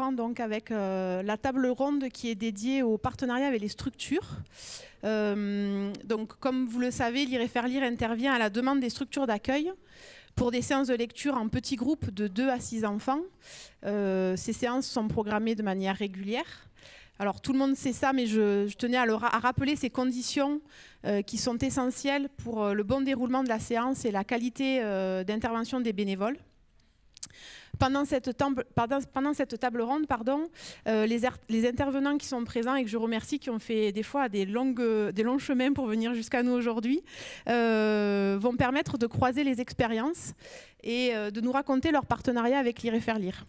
reprend donc avec la table ronde qui est dédiée au partenariat avec les structures. Donc, comme vous le savez, Lire et faire lire intervient à la demande des structures d'accueil pour des séances de lecture en petits groupes de 2 à 6 enfants. Ces séances sont programmées de manière régulière. Alors tout le monde sait ça, mais je tenais à rappeler ces conditions qui sont essentielles pour le bon déroulement de la séance et la qualité d'intervention des bénévoles. Pendant cette table ronde, les intervenants qui sont présents et que je remercie, qui ont fait des fois des longs chemins pour venir jusqu'à nous aujourd'hui, vont permettre de croiser les expériences et de nous raconter leur partenariat avec Lire et faire lire.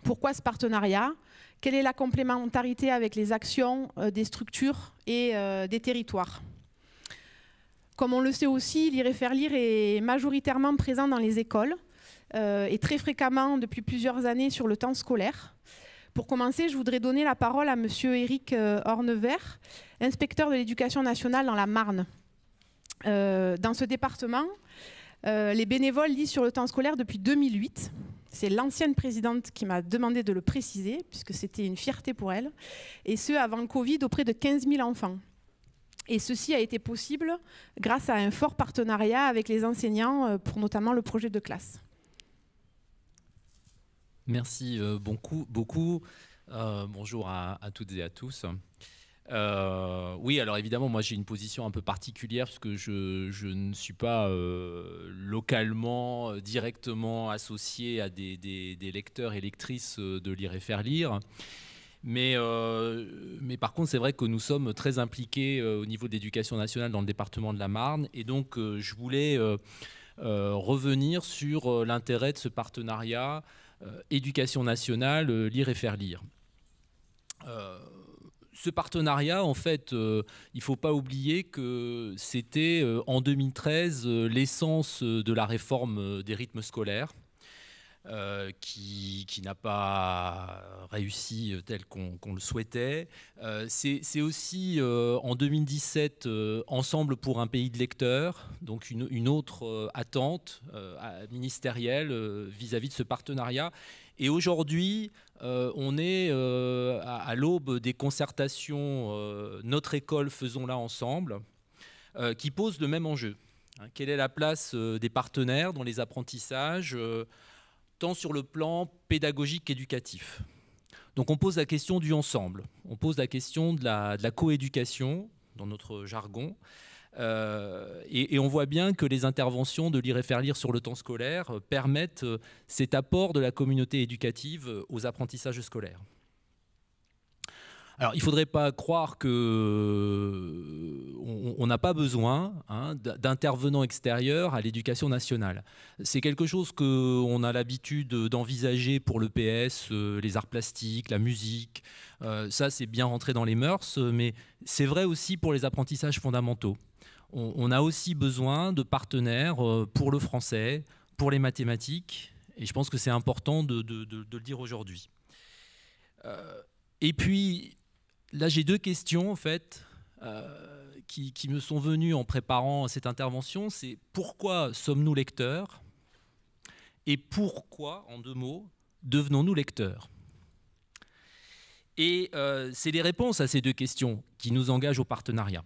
Pourquoi ce partenariat ? Quelle est la complémentarité avec les actions des structures et des territoires ? Comme on le sait aussi, Lire et faire lire est majoritairement présent dans les écoles et très fréquemment depuis plusieurs années sur le temps scolaire. Pour commencer, je voudrais donner la parole à monsieur Éric Hornevert, inspecteur de l'éducation nationale dans la Marne. Dans ce département, les bénévoles lisent sur le temps scolaire depuis 2008. C'est l'ancienne présidente qui m'a demandé de le préciser, puisque c'était une fierté pour elle, et ce, avant le Covid, auprès de 15 000 enfants. Et ceci a été possible grâce à un fort partenariat avec les enseignants pour notamment le projet de classe. Merci beaucoup. Bonjour à toutes et à tous. Oui, alors évidemment, moi j'ai une position un peu particulière parce que je ne suis pas localement, directement associé à des lecteurs et lectrices de Lire et faire lire. Mais par contre, c'est vrai que nous sommes très impliqués au niveau de l'éducation nationale dans le département de la Marne. Et donc, je voulais revenir sur l'intérêt de ce partenariat éducation nationale, Lire et faire lire. Ce partenariat, en fait, il ne faut pas oublier que c'était en 2013 l'essence de la réforme des rythmes scolaires qui n'a pas réussi tel qu'on le souhaitait. C'est aussi en 2017 Ensemble pour un pays de lecteurs, donc une autre attente ministérielle vis-à-vis de ce partenariat. Et aujourd'hui, on est à l'aube des concertations Notre école, faisons-la ensemble, qui posent le même enjeu. Quelle est la place des partenaires dans les apprentissages tant sur le plan pédagogique qu'éducatif. Donc on pose la question du ensemble, on pose la question de la coéducation dans notre jargon, et on voit bien que les interventions de Lire et faire lire sur le temps scolaire permettent cet apport de la communauté éducative aux apprentissages scolaires. Alors, il ne faudrait pas croire qu'on n'a pas besoin d'intervenants extérieurs à l'éducation nationale. C'est quelque chose qu'on a l'habitude d'envisager pour le PS, les arts plastiques, la musique. Ça, c'est bien rentré dans les mœurs, mais c'est vrai aussi pour les apprentissages fondamentaux. On a aussi besoin de partenaires pour le français, pour les mathématiques, et je pense que c'est important de le dire aujourd'hui. Et puis, là, j'ai 2 questions, en fait, qui me sont venues en préparant cette intervention. C'est pourquoi sommes-nous lecteurs ? Et pourquoi, en 2 mots, devenons-nous lecteurs ? Et c'est les réponses à ces 2 questions qui nous engagent au partenariat.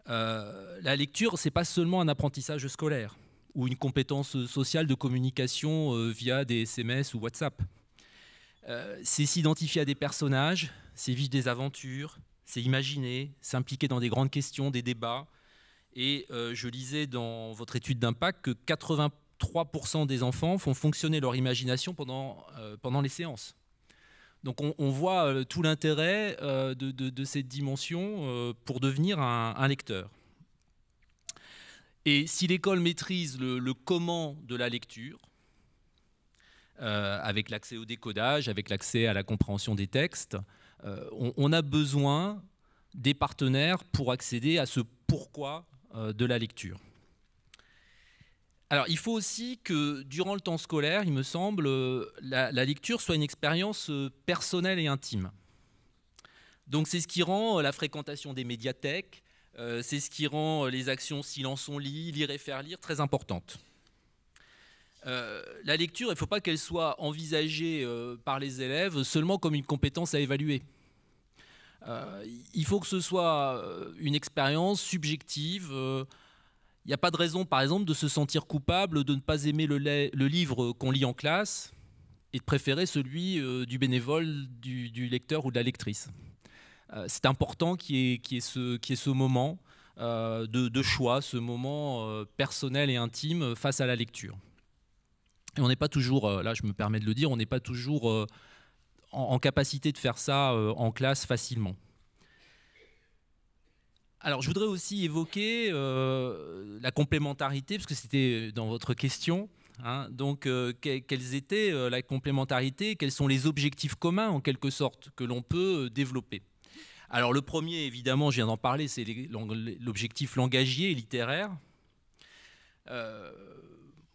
La lecture, ce n'est pas seulement un apprentissage scolaire ou une compétence sociale de communication via des SMS ou WhatsApp. C'est s'identifier à des personnages, c'est vivre des aventures, c'est imaginer, s'impliquer dans des grandes questions, des débats. Et je lisais dans votre étude d'impact que 83% des enfants font fonctionner leur imagination pendant les séances. Donc on voit tout l'intérêt de cette dimension pour devenir un lecteur. Et si l'école maîtrise le comment de la lecture, avec l'accès au décodage, avec l'accès à la compréhension des textes, on a besoin des partenaires pour accéder à ce pourquoi de la lecture. Alors, il faut aussi que, durant le temps scolaire, il me semble, la lecture soit une expérience personnelle et intime. Donc, c'est ce qui rend la fréquentation des médiathèques, c'est ce qui rend les actions silence on lit, lire et faire lire très importantes. La lecture, il ne faut pas qu'elle soit envisagée par les élèves seulement comme une compétence à évaluer. Il faut que ce soit une expérience subjective. Il n'y a pas de raison, par exemple, de se sentir coupable de ne pas aimer le livre qu'on lit en classe et de préférer celui du bénévole, du lecteur ou de la lectrice. C'est important qu'il y ait ce moment de choix, ce moment personnel et intime face à la lecture. Et on n'est pas toujours, là je me permets de le dire, on n'est pas toujours en capacité de faire ça en classe facilement. Alors je voudrais aussi évoquer la complémentarité, parce que c'était dans votre question. Hein, donc quelles étaient la complémentarité, quels sont les objectifs communs en quelque sorte que l'on peut développer. Alors le premier, évidemment, je viens d'en parler, c'est l'objectif langagier et littéraire.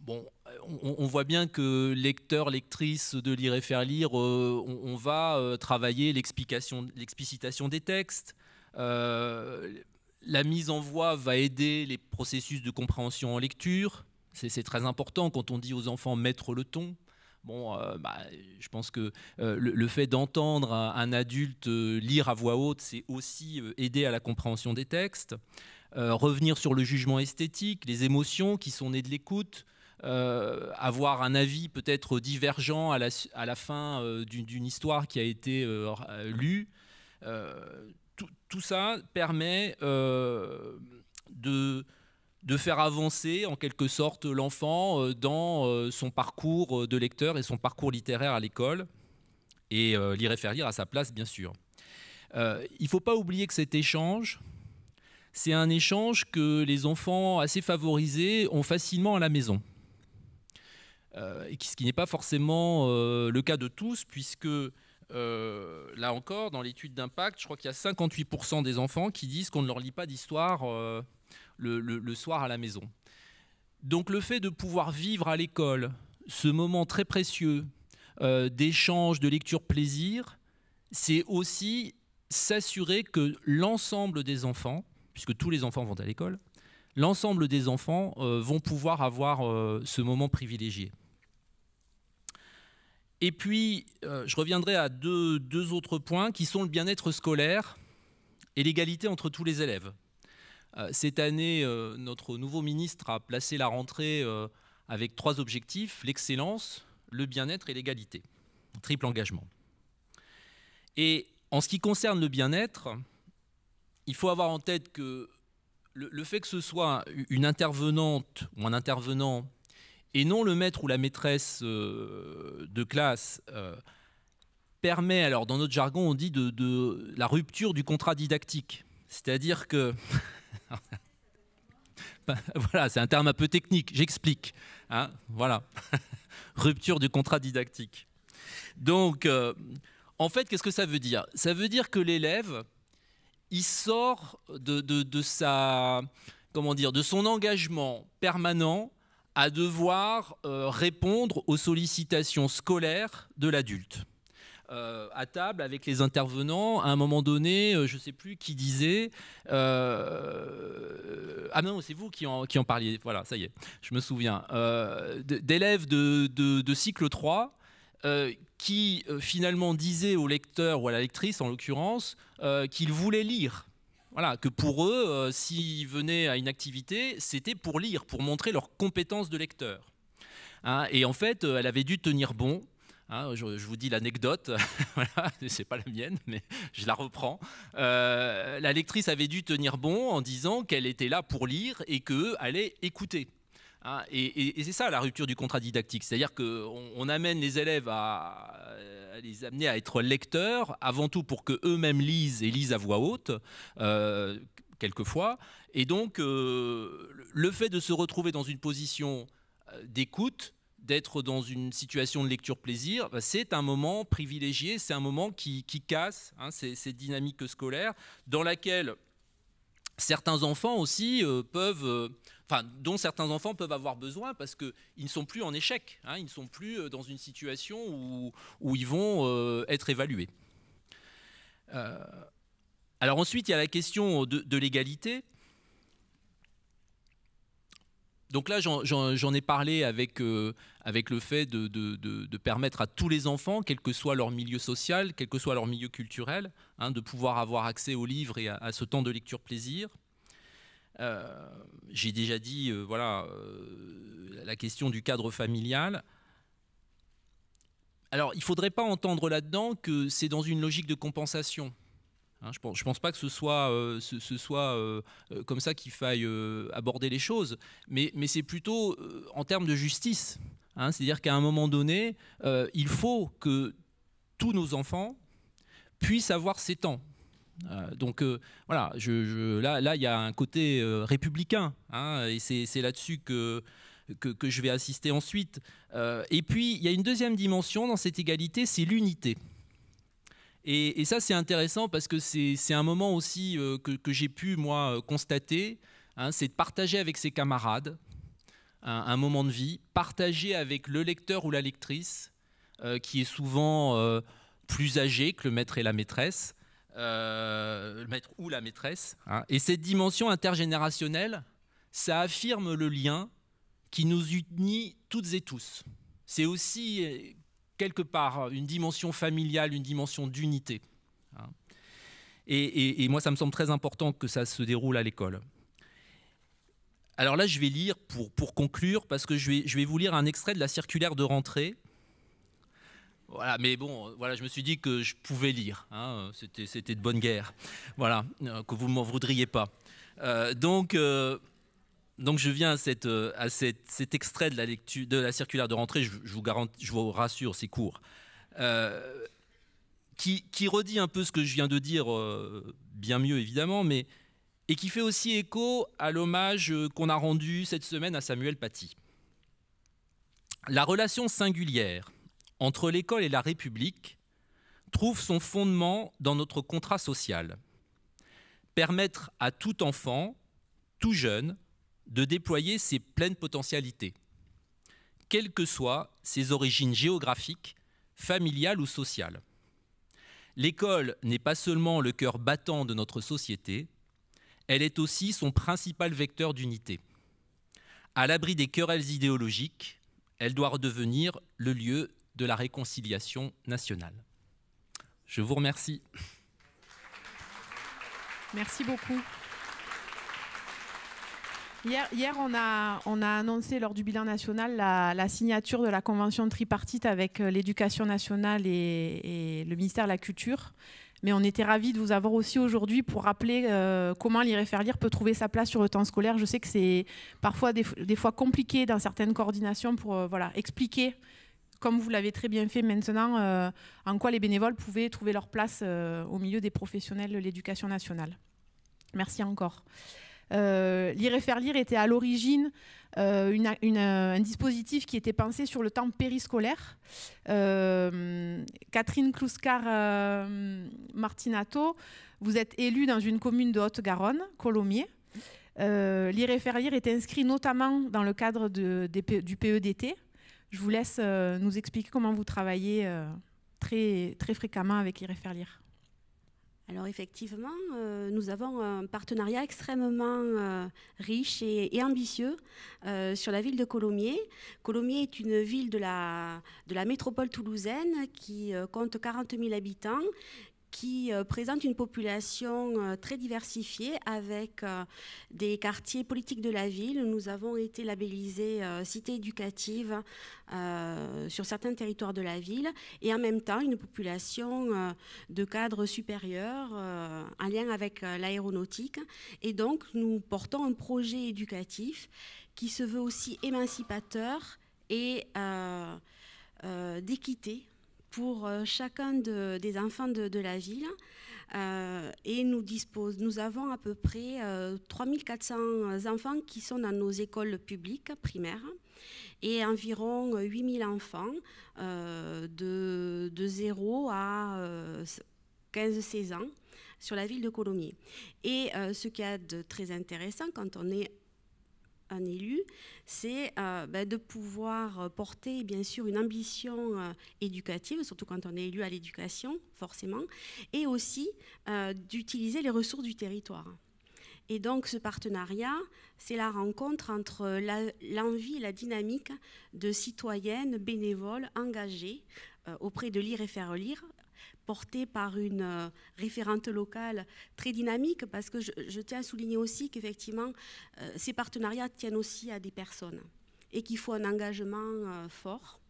Bon, on voit bien que lecteur, lectrice de Lire et faire lire, on va travailler l'explicitation des textes. La mise en voix va aider les processus de compréhension en lecture. C'est très important quand on dit aux enfants mettre le ton. Bon, je pense que le fait d'entendre un adulte lire à voix haute, c'est aussi aider à la compréhension des textes. Revenir sur le jugement esthétique, les émotions qui sont nées de l'écoute. Avoir un avis peut-être divergent à la fin d'une histoire qui a été lue. Tout ça permet de faire avancer en quelque sorte l'enfant dans son parcours de lecteur et son parcours littéraire à l'école. Et Lire et faire lire à sa place, bien sûr. Il ne faut pas oublier que cet échange, c'est un échange que les enfants assez favorisés ont facilement à la maison. Ce qui n'est pas forcément le cas de tous, puisque là encore, dans l'étude d'impact, je crois qu'il y a 58% des enfants qui disent qu'on ne leur lit pas d'histoire le soir à la maison. Donc le fait de pouvoir vivre à l'école ce moment très précieux d'échange, de lecture plaisir, c'est aussi s'assurer que l'ensemble des enfants, puisque tous les enfants vont à l'école, l'ensemble des enfants vont pouvoir avoir ce moment privilégié. Et puis, je reviendrai à deux autres points qui sont le bien-être scolaire et l'égalité entre tous les élèves. Cette année, notre nouveau ministre a placé la rentrée avec 3 objectifs, l'excellence, le bien-être et l'égalité. Triple engagement. Et en ce qui concerne le bien-être, il faut avoir en tête que le fait que ce soit une intervenante ou un intervenant et non le maître ou la maîtresse de classe permet, alors dans notre jargon on dit de la rupture du contrat didactique. C'est-à-dire que, voilà, c'est un terme un peu technique, j'explique. Hein, voilà, rupture du contrat didactique. Donc, en fait, qu'est-ce que ça veut dire? Ça veut dire que l'élève, il sort de son engagement permanent à devoir répondre aux sollicitations scolaires de l'adulte. À table avec les intervenants, à un moment donné, je ne sais plus qui disait... ah non, c'est vous qui en parliez, voilà, ça y est, je me souviens. D'élèves de cycle 3 qui finalement disaient au lecteur ou à la lectrice, en l'occurrence, qu'ils voulaient lire. Voilà, que pour eux, s'ils venaient à une activité, c'était pour lire, pour montrer leurs compétences de lecteur. Hein, et en fait, elle avait dû tenir bon. Hein, je vous dis l'anecdote, voilà, c'est pas la mienne, mais je la reprends. La lectrice avait dû tenir bon en disant qu'elle était là pour lire et qu'elle allait écouter. Hein, et c'est ça la rupture du contrat didactique, c'est-à-dire qu'on amène les élèves à les amener à être lecteurs, avant tout pour qu'eux-mêmes lisent et lisent à voix haute, quelquefois. Et donc, le fait de se retrouver dans une position d'écoute, d'être dans une situation de lecture plaisir, c'est un moment privilégié, c'est un moment qui casse ces dynamiques scolaires, dans laquelle certains enfants aussi dont certains enfants peuvent avoir besoin parce qu'ils ne sont plus en échec, ils ne sont plus dans une situation où ils vont être évalués. Alors ensuite, il y a la question de l'égalité. Donc là, j'en ai parlé avec le fait de permettre à tous les enfants, quel que soit leur milieu social, quel que soit leur milieu culturel, hein, de pouvoir avoir accès aux livres et à ce temps de lecture plaisir. J'ai déjà dit, voilà, la question du cadre familial. Alors, il ne faudrait pas entendre là-dedans que c'est dans une logique de compensation. Hein, je ne pense pas que ce soit comme ça qu'il faille aborder les choses, mais c'est plutôt en termes de justice. Hein, c'est-à-dire qu'à un moment donné, il faut que tous nos enfants puissent avoir ces temps. Donc voilà, là, il y a un côté républicain, hein, et c'est là-dessus que je vais assister ensuite. Et puis, il y a une deuxième dimension dans cette égalité, c'est l'unité. Et ça, c'est intéressant parce que c'est un moment aussi que j'ai pu, moi, constater, hein, c'est de partager avec ses camarades un moment de vie, partager avec le lecteur ou la lectrice, qui est souvent plus âgé que le maître et la maîtresse, le maître ou la maîtresse. Hein. Et cette dimension intergénérationnelle, ça affirme le lien qui nous unit toutes et tous. C'est aussi quelque part une dimension familiale, une dimension d'unité. Hein. Et moi, ça me semble très important que ça se déroule à l'école. Alors là, je vais lire, pour conclure, parce que je vais vous lire un extrait de la circulaire de rentrée. Voilà, mais bon, voilà, je me suis dit que je pouvais lire. Hein, c'était de bonne guerre. Voilà, que vous ne m'en voudriez pas. Donc, je viens à cet extrait de la lecture de la circulaire de rentrée. Je vous rassure, c'est court, qui redit un peu ce que je viens de dire, bien mieux évidemment, et qui fait aussi écho à l'hommage qu'on a rendu cette semaine à Samuel Paty. La relation singulière entre l'école et la République trouve son fondement dans notre contrat social. Permettre à tout enfant, tout jeune, de déployer ses pleines potentialités, quelles que soient ses origines géographiques, familiales ou sociales. L'école n'est pas seulement le cœur battant de notre société, elle est aussi son principal vecteur d'unité. À l'abri des querelles idéologiques, elle doit redevenir le lieu de la réconciliation nationale. Je vous remercie. Merci beaucoup. Hier, on a annoncé lors du bilan national la signature de la convention tripartite avec l'Éducation nationale et le ministère de la Culture. Mais on était ravis de vous avoir aussi aujourd'hui pour rappeler comment Lire et faire lire peut trouver sa place sur le temps scolaire. Je sais que c'est parfois des fois compliqué dans certaines coordinations pour voilà, expliquer, comme vous l'avez très bien fait maintenant, en quoi les bénévoles pouvaient trouver leur place au milieu des professionnels de l'éducation nationale. Merci encore. Lire et faire lire était à l'origine un dispositif qui était pensé sur le temps périscolaire. Catherine Clouscar-Martinato, vous êtes élue dans une commune de Haute-Garonne, Colomiers. Lire et faire lire est inscrit notamment dans le cadre du PEDT. Je vous laisse nous expliquer comment vous travaillez très, très fréquemment avec Lire et faire lire. Alors effectivement, nous avons un partenariat extrêmement riche et ambitieux sur la ville de Colomiers. Colomiers est une ville de la métropole toulousaine qui compte 40 000 habitants, qui présente une population très diversifiée avec des quartiers politiques de la ville. Nous avons été labellisés cité éducative sur certains territoires de la ville et en même temps une population de cadres supérieurs en lien avec l'aéronautique. Et donc nous portons un projet éducatif qui se veut aussi émancipateur et d'équité pour chacun des enfants de la ville. Et nous avons à peu près 3400 enfants qui sont dans nos écoles publiques primaires et environ 8000 enfants de 0 à 15-16 ans sur la ville de Colomiers. Et ce qu'il y a de très intéressant quand on est un élu, c'est de pouvoir porter bien sûr une ambition éducative, surtout quand on est élu à l'éducation, forcément, et aussi d'utiliser les ressources du territoire. Et donc ce partenariat, c'est la rencontre entre l'envie et la dynamique de citoyennes bénévoles engagées auprès de Lire et Faire Lire, portée par une référente locale très dynamique, parce que je tiens à souligner aussi qu'effectivement, ces partenariats tiennent aussi à des personnes et qu'il faut un engagement fort.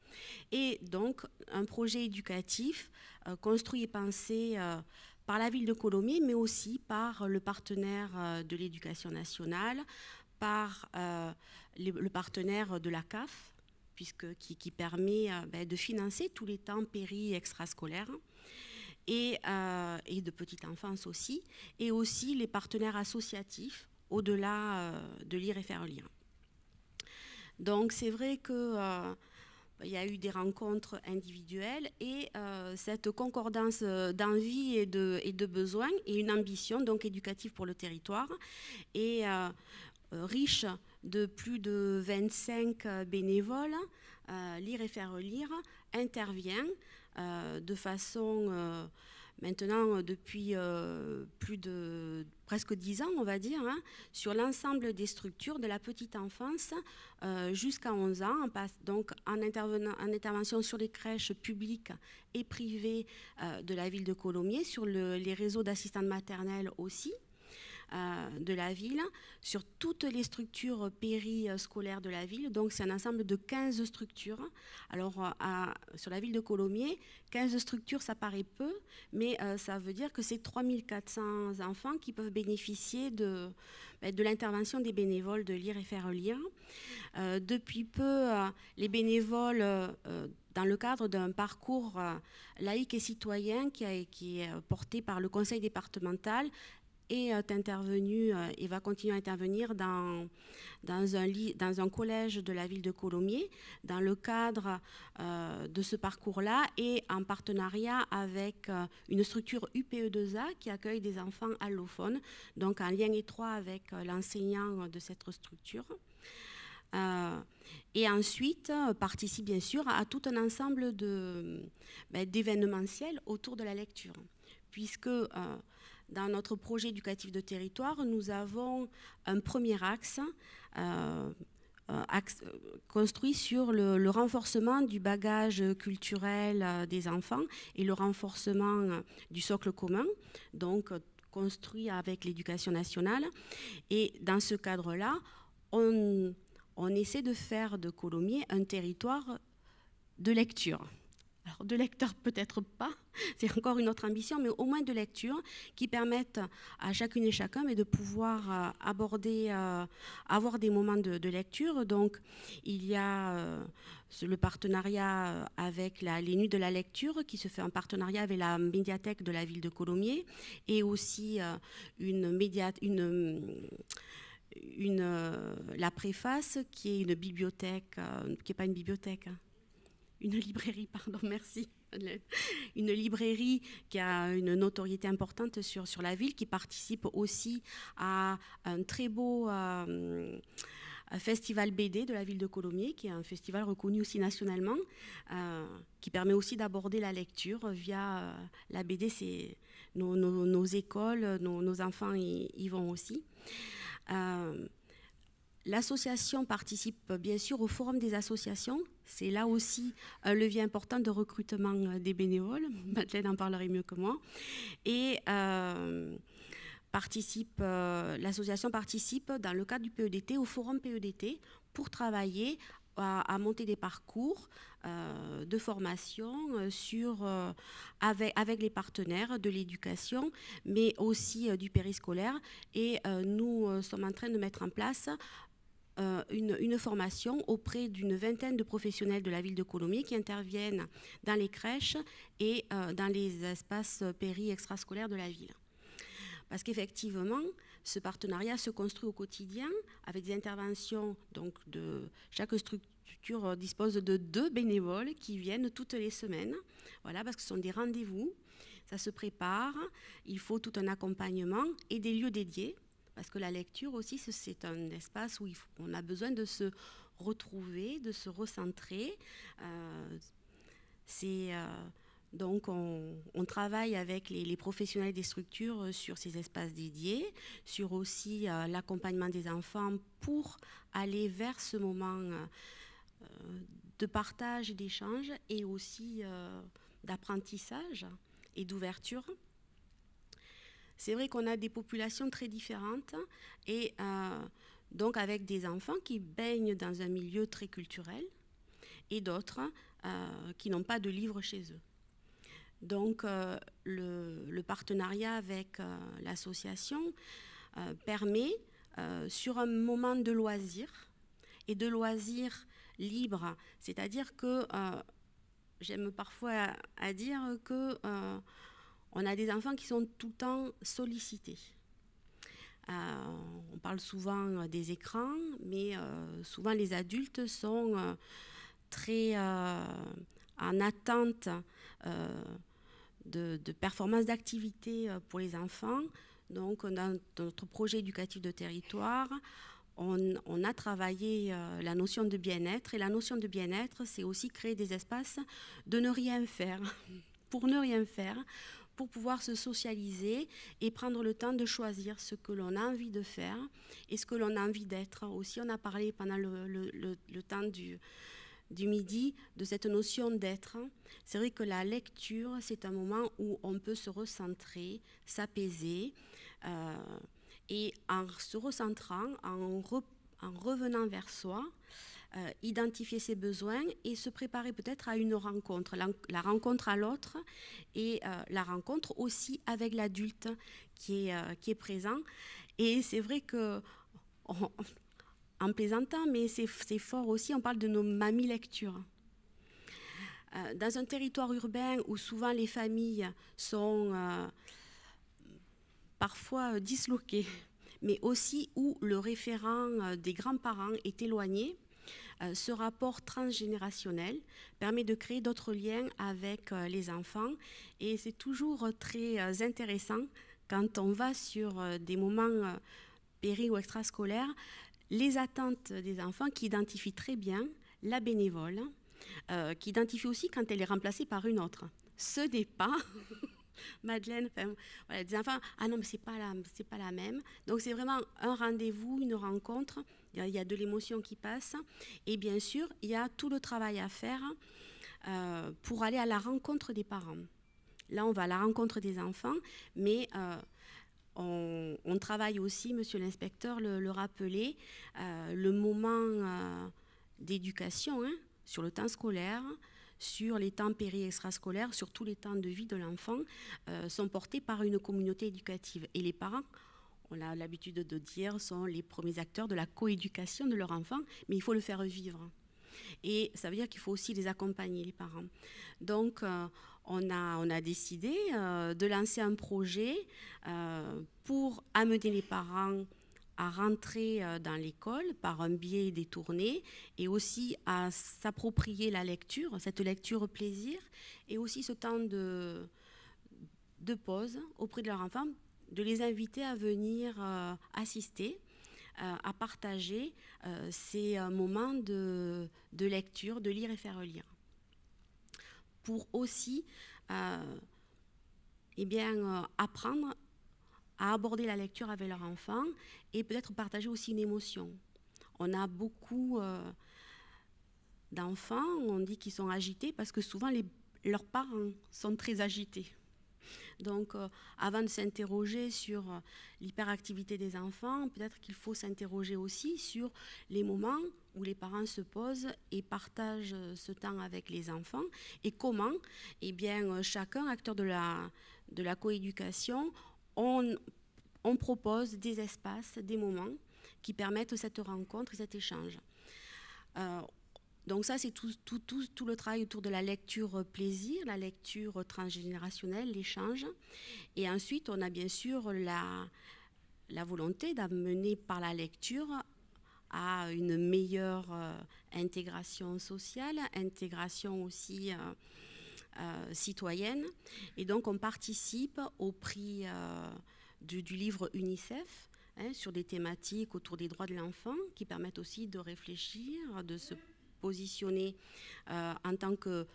Et donc, un projet éducatif construit et pensé par la ville de Colomiers, mais aussi par le partenaire de l'éducation nationale, par le partenaire de la CAF, qui permet de financer tous les temps péri extrascolaires, et de petite enfance aussi, et aussi les partenaires associatifs au-delà de Lire et Faire Lire. Donc c'est vrai que il y a eu des rencontres individuelles et cette concordance d'envie et de besoins et une ambition donc éducative pour le territoire est riche de plus de 25 bénévoles. Lire et Faire Lire intervient de façon maintenant depuis plus de presque 10 ans, on va dire, sur l'ensemble des structures de la petite enfance jusqu'à 11 ans, donc en intervention sur les crèches publiques et privées de la ville de Colomiers, sur les réseaux d'assistantes maternelles aussi de la ville, sur toutes les structures périscolaires de la ville. Donc c'est un ensemble de 15 structures. Alors sur la ville de Colomiers, 15 structures, ça paraît peu, mais ça veut dire que c'est 3400 enfants qui peuvent bénéficier de l'intervention des bénévoles de Lire et Faire Lire. Depuis peu, les bénévoles, dans le cadre d'un parcours laïque et citoyen qui est porté par le conseil départemental, est intervenu et va continuer à intervenir dans un collège de la ville de Colomiers, dans le cadre de ce parcours-là et en partenariat avec une structure UPE2A qui accueille des enfants allophones, donc en lien étroit avec l'enseignant de cette structure. Et ensuite participe bien sûr à tout un ensemble d'événementiels autour de la lecture, puisque dans notre projet éducatif de territoire, nous avons un premier axe construit sur le renforcement du bagage culturel des enfants et le renforcement du socle commun, donc construit avec l'éducation nationale. Et dans ce cadre-là, on essaie de faire de Colomiers un territoire de lecture. Alors de lecteurs peut-être pas, c'est encore une autre ambition, mais au moins de lecture qui permettent à chacune et chacun de pouvoir avoir des moments de lecture. Donc il y a le partenariat avec les Nuits de la lecture qui se fait en partenariat avec la médiathèque de la ville de Colomiers et aussi la Préface qui est une bibliothèque, qui n'est pas une bibliothèque, une librairie, pardon, merci. Une librairie qui a une notoriété importante sur la ville, qui participe aussi à un très beau festival BD de la ville de Colomiers, qui est un festival reconnu aussi nationalement, qui permet aussi d'aborder la lecture via la BD. C'est nos écoles, nos enfants y vont aussi. L'association participe bien sûr au forum des associations. C'est là aussi un levier important de recrutement des bénévoles. Madeleine en parlerait mieux que moi. Et l'association participe dans le cadre du PEDT au forum PEDT pour travailler à monter des parcours de formation avec les partenaires de l'éducation, mais aussi du périscolaire. Et nous sommes en train de mettre en place une formation auprès d'une vingtaine de professionnels de la ville de Colomiers qui interviennent dans les crèches et dans les espaces péri-extrascolaires de la ville. Parce qu'effectivement, ce partenariat se construit au quotidien avec des interventions. Donc chaque structure dispose de 2 bénévoles qui viennent toutes les semaines, voilà, parce que ce sont des rendez-vous, ça se prépare, il faut tout un accompagnement et des lieux dédiés. Parce que la lecture aussi, c'est un espace où on a besoin de se retrouver, de se recentrer. C'est Donc, on travaille avec les professionnels des structures sur ces espaces dédiés, sur aussi l'accompagnement des enfants pour aller vers ce moment de partage et d'échange et aussi d'apprentissage et d'ouverture. C'est vrai qu'on a des populations très différentes et donc avec des enfants qui baignent dans un milieu très culturel et d'autres qui n'ont pas de livres chez eux. Donc, le partenariat avec l'association permet, sur un moment de loisir, et de loisir libre, c'est-à-dire que j'aime parfois à dire que on a des enfants qui sont tout le temps sollicités. On parle souvent des écrans, mais souvent les adultes sont très en attente de performances d'activité pour les enfants. Donc, dans notre projet éducatif de territoire, on a travaillé la notion de bien-être. Et la notion de bien-être, c'est aussi créer des espaces de ne rien faire, pour ne rien faire, pour pouvoir se socialiser et prendre le temps de choisir ce que l'on a envie de faire et ce que l'on a envie d'être. Aussi, on a parlé pendant le temps du midi de cette notion d'être. C'est vrai que la lecture, c'est un moment où on peut se recentrer, s'apaiser, et en se recentrant, en revenant vers soi, identifier ses besoins et se préparer peut-être à une rencontre, la rencontre à l'autre et la rencontre aussi avec l'adulte qui est présent. Et c'est vrai que... en plaisantant, mais c'est fort aussi, on parle de nos mamies lectures. Dans un territoire urbain où souvent les familles sont parfois disloquées, mais aussi où le référent des grands-parents est éloigné, ce rapport transgénérationnel permet de créer d'autres liens avec les enfants. Et c'est toujours très intéressant quand on va sur des moments péri- ou extrascolaires, les attentes des enfants qui identifient très bien la bénévole, qui identifie aussi quand elle est remplacée par une autre. Ce n'est pas Madeleine, voilà, des enfants, ah non mais c'est pas la même. Donc c'est vraiment un rendez-vous, une rencontre, il y a de l'émotion qui passe et bien sûr il y a tout le travail à faire pour aller à la rencontre des parents. Là on va à la rencontre des enfants, mais on travaille aussi, monsieur l'inspecteur le rappelait, le moment d'éducation sur le temps scolaire, sur les temps péri-extrascolaires, sur tous les temps de vie de l'enfant, sont portés par une communauté éducative. Et les parents, on a l'habitude de dire, sont les premiers acteurs de la coéducation de leur enfant, mais il faut le faire vivre. Et ça veut dire qu'il faut aussi les accompagner, les parents. Donc, on a décidé de lancer un projet pour amener les parents à rentrer dans l'école par un biais détourné et aussi à s'approprier la lecture, cette lecture plaisir, et aussi ce temps de pause auprès de leur enfant, de les inviter à venir assister, à partager ces moments de lecture, de lire et faire lire. Pour aussi apprendre à aborder la lecture avec leur enfant et peut-être partager aussi une émotion. On a beaucoup d'enfants, on dit qu'ils sont agités parce que souvent leurs parents sont très agités. Donc, avant de s'interroger sur l'hyperactivité des enfants, peut-être qu'il faut s'interroger aussi sur les moments où les parents se posent et partagent ce temps avec les enfants et comment, chacun, acteur de la coéducation, on propose des espaces, des moments qui permettent cette rencontre et cet échange. Donc ça, c'est tout le travail autour de la lecture plaisir, la lecture transgénérationnelle, l'échange. Et ensuite, on a bien sûr la volonté d'amener par la lecture à une meilleure intégration sociale, intégration aussi citoyenne. Et donc, on participe au prix du livre UNICEF sur des thématiques autour des droits de l'enfant qui permettent aussi de réfléchir, de se positionner en tant que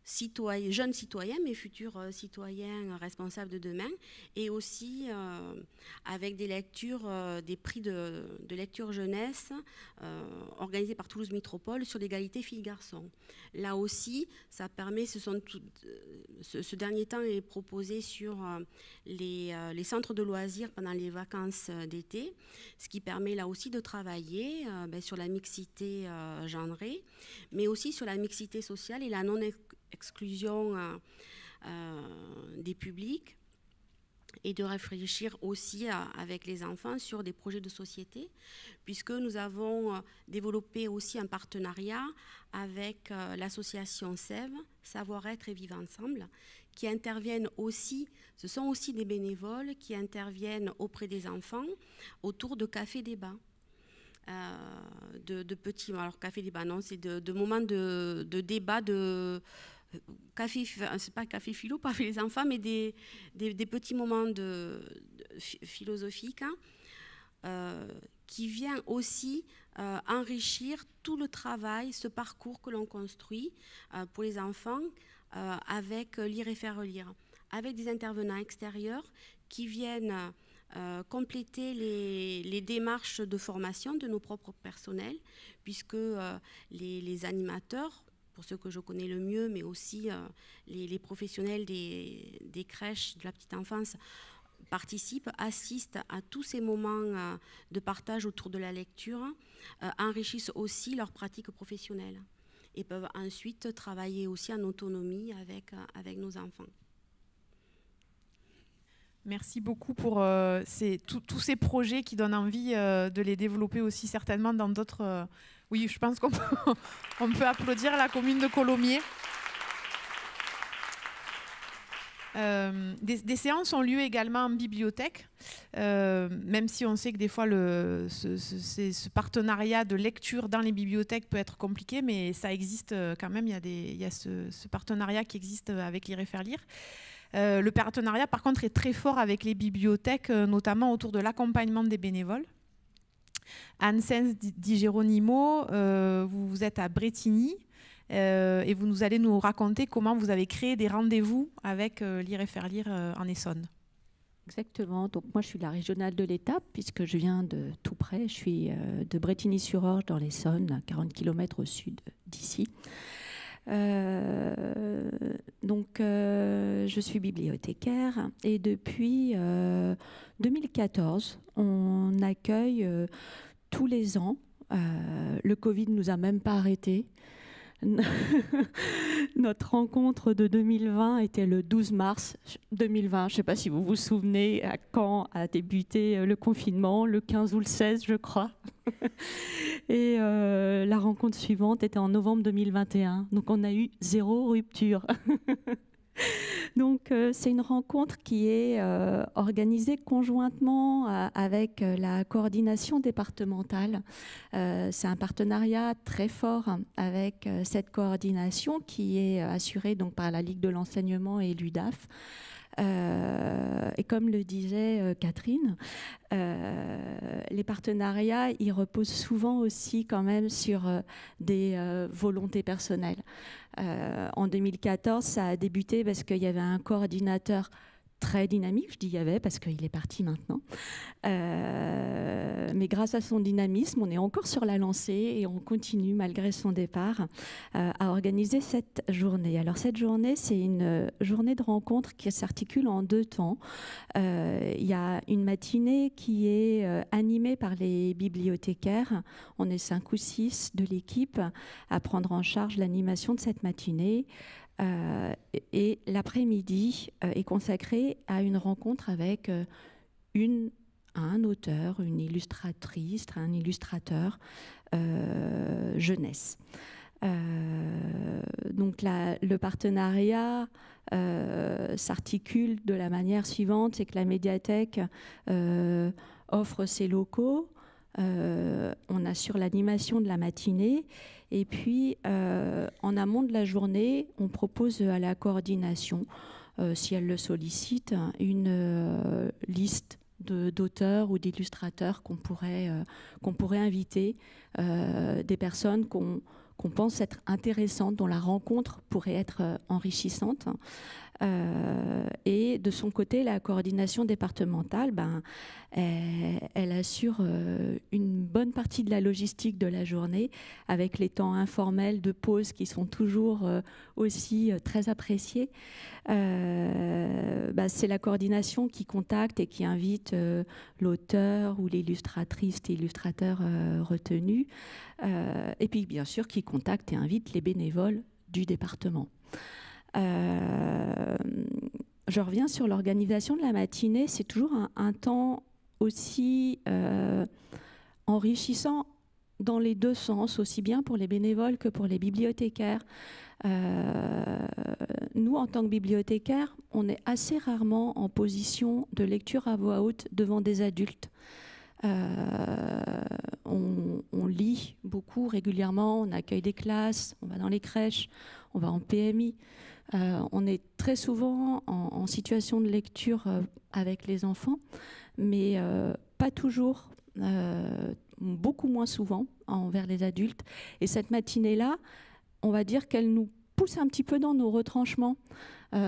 jeunes citoyens, mais futurs citoyens responsables de demain, et aussi avec des lectures, des prix de lecture jeunesse organisés par Toulouse Métropole sur l'égalité filles-garçons. Là aussi, ça permet, ce dernier temps est proposé sur les centres de loisirs pendant les vacances d'été, ce qui permet là aussi de travailler sur la mixité genrée, mais aussi sur la mixité sociale et la non-exclusion des publics, et de réfléchir aussi avec les enfants sur des projets de société, puisque nous avons développé aussi un partenariat avec l'association SEV, Savoir-être et Vivre Ensemble, qui interviennent aussi, ce sont aussi des bénévoles qui interviennent auprès des enfants autour de cafés-débats. De petits, alors café-débat, non, c'est de moments de débat, café, c'est pas café philo, pas avec les enfants, mais des petits moments philosophiques qui viennent aussi enrichir tout le travail, ce parcours que l'on construit pour les enfants avec Lire et faire lire, avec des intervenants extérieurs qui viennent compléter les démarches de formation de nos propres personnels, puisque les animateurs, pour ceux que je connais le mieux, mais aussi les professionnels des crèches de la petite enfance participent, assistent à tous ces moments de partage autour de la lecture, enrichissent aussi leur pratique professionnelle et peuvent ensuite travailler aussi en autonomie avec nos enfants. Merci beaucoup pour tous ces projets qui donnent envie de les développer aussi certainement dans d'autres... Oui, je pense qu'on peut applaudir la commune de Colomiers. Des séances ont lieu également en bibliothèque, même si on sait que des fois ce partenariat de lecture dans les bibliothèques peut être compliqué, mais ça existe quand même, il y a ce partenariat qui existe avec Lire et faire lire. Le partenariat, par contre, est très fort avec les bibliothèques, notamment autour de l'accompagnement des bénévoles. Anne-Sens Di Geronimo, vous êtes à Bretigny et vous allez nous raconter comment vous avez créé des rendez-vous avec Lire et faire lire en Essonne. Exactement. Donc moi, je suis la régionale de l'Étape, puisque je viens de tout près. Je suis de Bretigny-sur-Orge, dans l'Essonne, à 40 km au sud d'ici. Je suis bibliothécaire et depuis 2014, on accueille tous les ans. Le Covid ne nous a même pas arrêtés. Notre rencontre de 2020 était le 12 mars 2020. Je ne sais pas si vous vous souvenez à quand a débuté le confinement, le 15 ou le 16, je crois. Et la rencontre suivante était en novembre 2021. Donc on a eu 0 rupture. Donc c'est une rencontre qui est organisée conjointement avec la coordination départementale. C'est un partenariat très fort avec cette coordination qui est assurée donc par la Ligue de l'enseignement et l'UDAF. Et comme le disait Catherine, les partenariats, ils reposent souvent aussi quand même sur des volontés personnelles. En 2014, ça a débuté parce qu'il y avait un coordinateur très dynamique, je dis il y avait parce qu'il est parti maintenant. Mais grâce à son dynamisme, on est encore sur la lancée et on continue malgré son départ à organiser cette journée. Alors cette journée, c'est une journée de rencontre qui s'articule en 2 temps. Il y a une matinée qui est animée par les bibliothécaires. On est 5 ou 6 de l'équipe à prendre en charge l'animation de cette matinée. Et l'après-midi est consacré à une rencontre avec un auteur, une illustratrice, un illustrateur jeunesse. Donc le partenariat s'articule de la manière suivante, c'est que la médiathèque offre ses locaux, on assure l'animation de la matinée et puis en amont de la journée, on propose à la coordination, si elle le sollicite, une liste d'auteurs ou d'illustrateurs qu'on pourrait inviter, des personnes qu'on pense être intéressantes, dont la rencontre pourrait être enrichissante. Et de son côté, la coordination départementale, elle assure une bonne partie de la logistique de la journée, avec les temps informels de pause qui sont toujours aussi très appréciés. C'est la coordination qui contacte et qui invite l'auteur ou l'illustratrice et illustrateur retenu, et puis bien sûr qui contacte et invite les bénévoles du département. Je reviens sur l'organisation de la matinée. C'est toujours un temps aussi enrichissant dans les deux sens, aussi bien pour les bénévoles que pour les bibliothécaires. Nous, en tant que bibliothécaires, on est assez rarement en position de lecture à voix haute devant des adultes. On lit beaucoup régulièrement, on accueille des classes, on va dans les crèches, on va en PMI. On est très souvent en situation de lecture avec les enfants, mais pas toujours, beaucoup moins souvent envers les adultes. Et cette matinée-là, on va dire qu'elle nous pousse un petit peu dans nos retranchements. Ça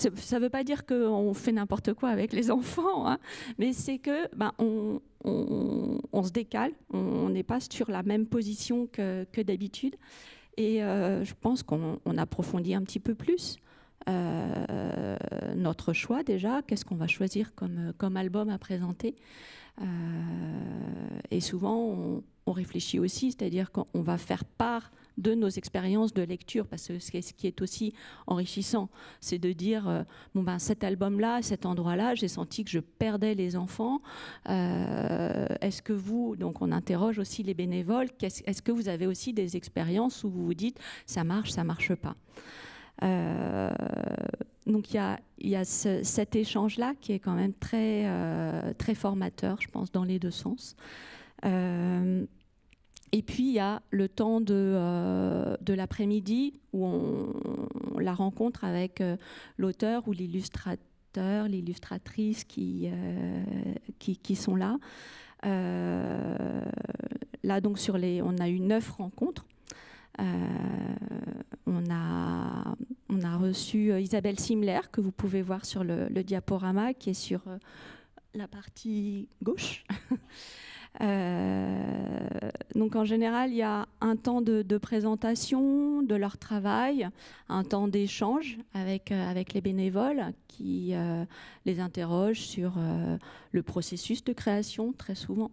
ne veut pas dire qu'on fait n'importe quoi avec les enfants, hein, mais c'est que on se décale, on n'est pas sur la même position que d'habitude. Et je pense qu'on approfondit un petit peu plus notre choix déjà, qu'est-ce qu'on va choisir comme album à présenter. Et souvent, on réfléchit aussi, c'est-à-dire qu'on va faire part de nos expériences de lecture, parce que ce qui est aussi enrichissant, c'est de dire cet album-là, cet endroit-là, j'ai senti que je perdais les enfants. Est-ce que vous, donc on interroge aussi les bénévoles, est-ce que vous avez aussi des expériences où vous vous dites ça marche pas. Donc il y a cet échange-là qui est quand même très, très formateur, je pense, dans les deux sens. Et puis, il y a le temps de l'après-midi où on la rencontre avec l'auteur ou l'illustrateur, l'illustratrice qui sont là. Là, donc, on a eu 9 rencontres. On a reçu Isabelle Simler, que vous pouvez voir sur le diaporama, qui est sur la partie gauche. Donc en général, il y a un temps de présentation de leur travail, un temps d'échange avec les bénévoles qui les interrogent sur le processus de création, très souvent.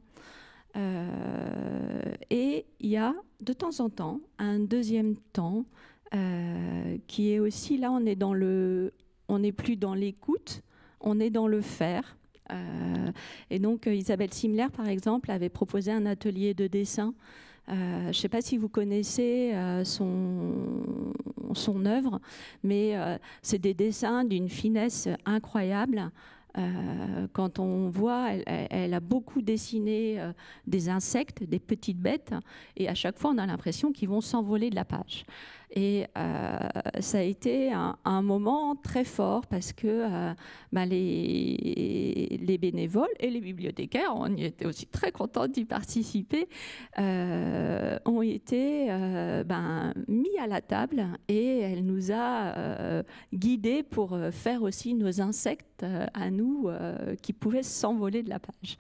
Et il y a de temps en temps un deuxième temps qui est aussi, là on n'est plus dans l'écoute, on est dans le faire. Et donc Isabelle Simler, par exemple, avait proposé un atelier de dessin. Je ne sais pas si vous connaissez son œuvre, mais c'est des dessins d'une finesse incroyable. Quand on voit, elle a beaucoup dessiné des insectes, des petites bêtes, et à chaque fois on a l'impression qu'ils vont s'envoler de la page. Et ça a été un moment très fort parce que les bénévoles et les bibliothécaires, on y était aussi très contents d'y participer, ont été mis à la table, et elle nous a guidés pour faire aussi nos insectes à nous qui pouvaient s'envoler de la page.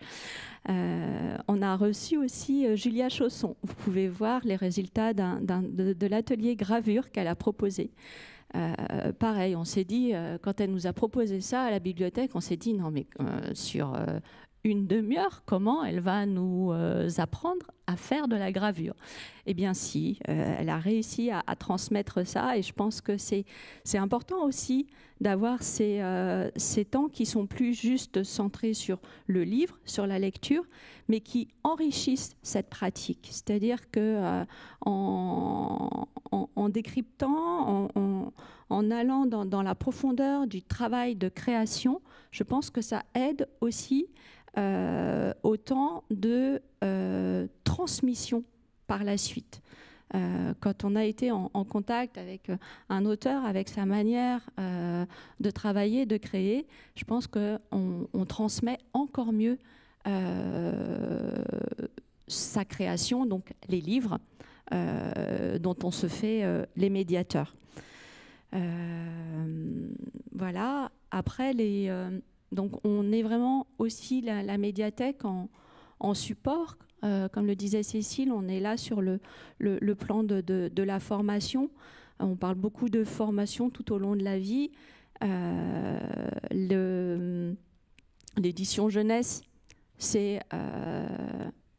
On a reçu aussi Julia Chausson. Vous pouvez voir les résultats de l'atelier gravure qu'elle a proposé. Pareil, on s'est dit, quand elle nous a proposé ça à la bibliothèque, on s'est dit, non mais sur une demi-heure, comment elle va nous apprendre à faire de la gravure? Eh bien si, elle a réussi à transmettre ça, et je pense que c'est important aussi d'avoir ces temps qui sont plus juste centrés sur le livre, sur la lecture, mais qui enrichissent cette pratique. C'est-à-dire que en décryptant, en allant dans la profondeur du travail de création, je pense que ça aide aussi au temps de transmission par la suite. Quand on a été en contact avec un auteur, avec sa manière de travailler, de créer, je pense qu'on transmet encore mieux sa création, donc les livres, dont on se fait les médiateurs. Voilà. Après, donc on est vraiment aussi la médiathèque en support. Comme le disait Cécile, on est là sur le plan de la formation. On parle beaucoup de formation tout au long de la vie. L'édition jeunesse, c'est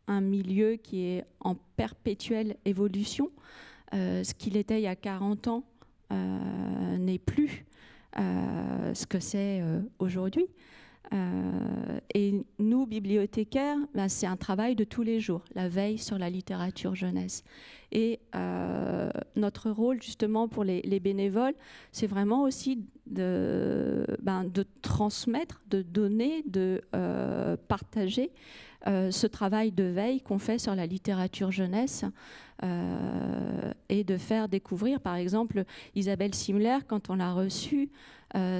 un milieu qui est en perpétuelle évolution. Ce qu'il était il y a 40 ans n'est plus ce que c'est aujourd'hui. Et nous, bibliothécaires, ben, c'est un travail de tous les jours, la veille sur la littérature jeunesse. Et notre rôle, justement, pour les bénévoles, c'est vraiment aussi de transmettre, de donner, de partager ce travail de veille qu'on fait sur la littérature jeunesse et de faire découvrir, par exemple, Isabelle Simler, quand on l'a reçue,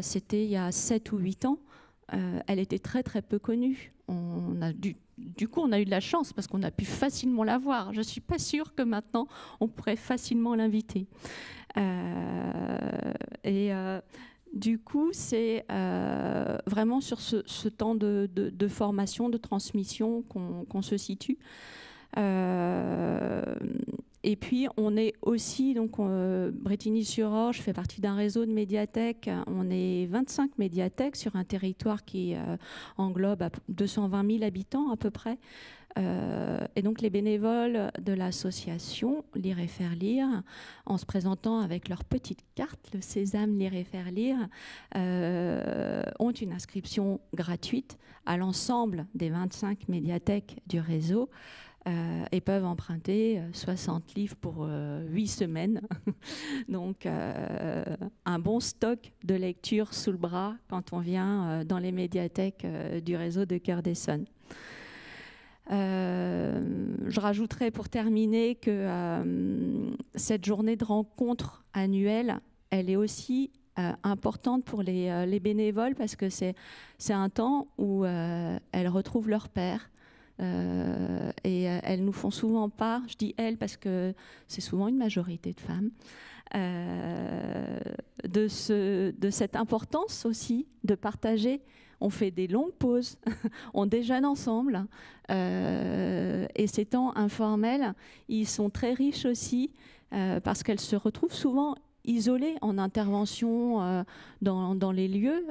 c'était il y a 7 ou 8 ans, elle était très très peu connue. Du coup, on a eu de la chance parce qu'on a pu facilement la voir. Je ne suis pas sûre que maintenant, on pourrait facilement l'inviter. Du coup, c'est vraiment sur ce temps de formation, de transmission qu'on se situe. Et puis, on est aussi, donc Brétigny-sur-Orge fait partie d'un réseau de médiathèques. On est 25 médiathèques sur un territoire qui englobe 220 000 habitants à peu près. Et donc, les bénévoles de l'association Lire et Faire Lire, en se présentant avec leur petite carte, le Sésame Lire et Faire Lire, ont une inscription gratuite à l'ensemble des 25 médiathèques du réseau. Et peuvent emprunter 60 livres pour 8 semaines. Donc, un bon stock de lecture sous le bras quand on vient dans les médiathèques du réseau de Cœur-d'Essonne. Je rajouterai pour terminer que cette journée de rencontre annuelle, elle est aussi importante pour les bénévoles parce que c'est un temps où elles retrouvent leur père. Et elles nous font souvent part, je dis elles parce que c'est souvent une majorité de femmes, de cette importance aussi de partager. On fait des longues pauses, on déjeune ensemble, et ces temps informels, ils sont très riches aussi parce qu'elles se retrouvent souvent isolées en intervention dans les lieux.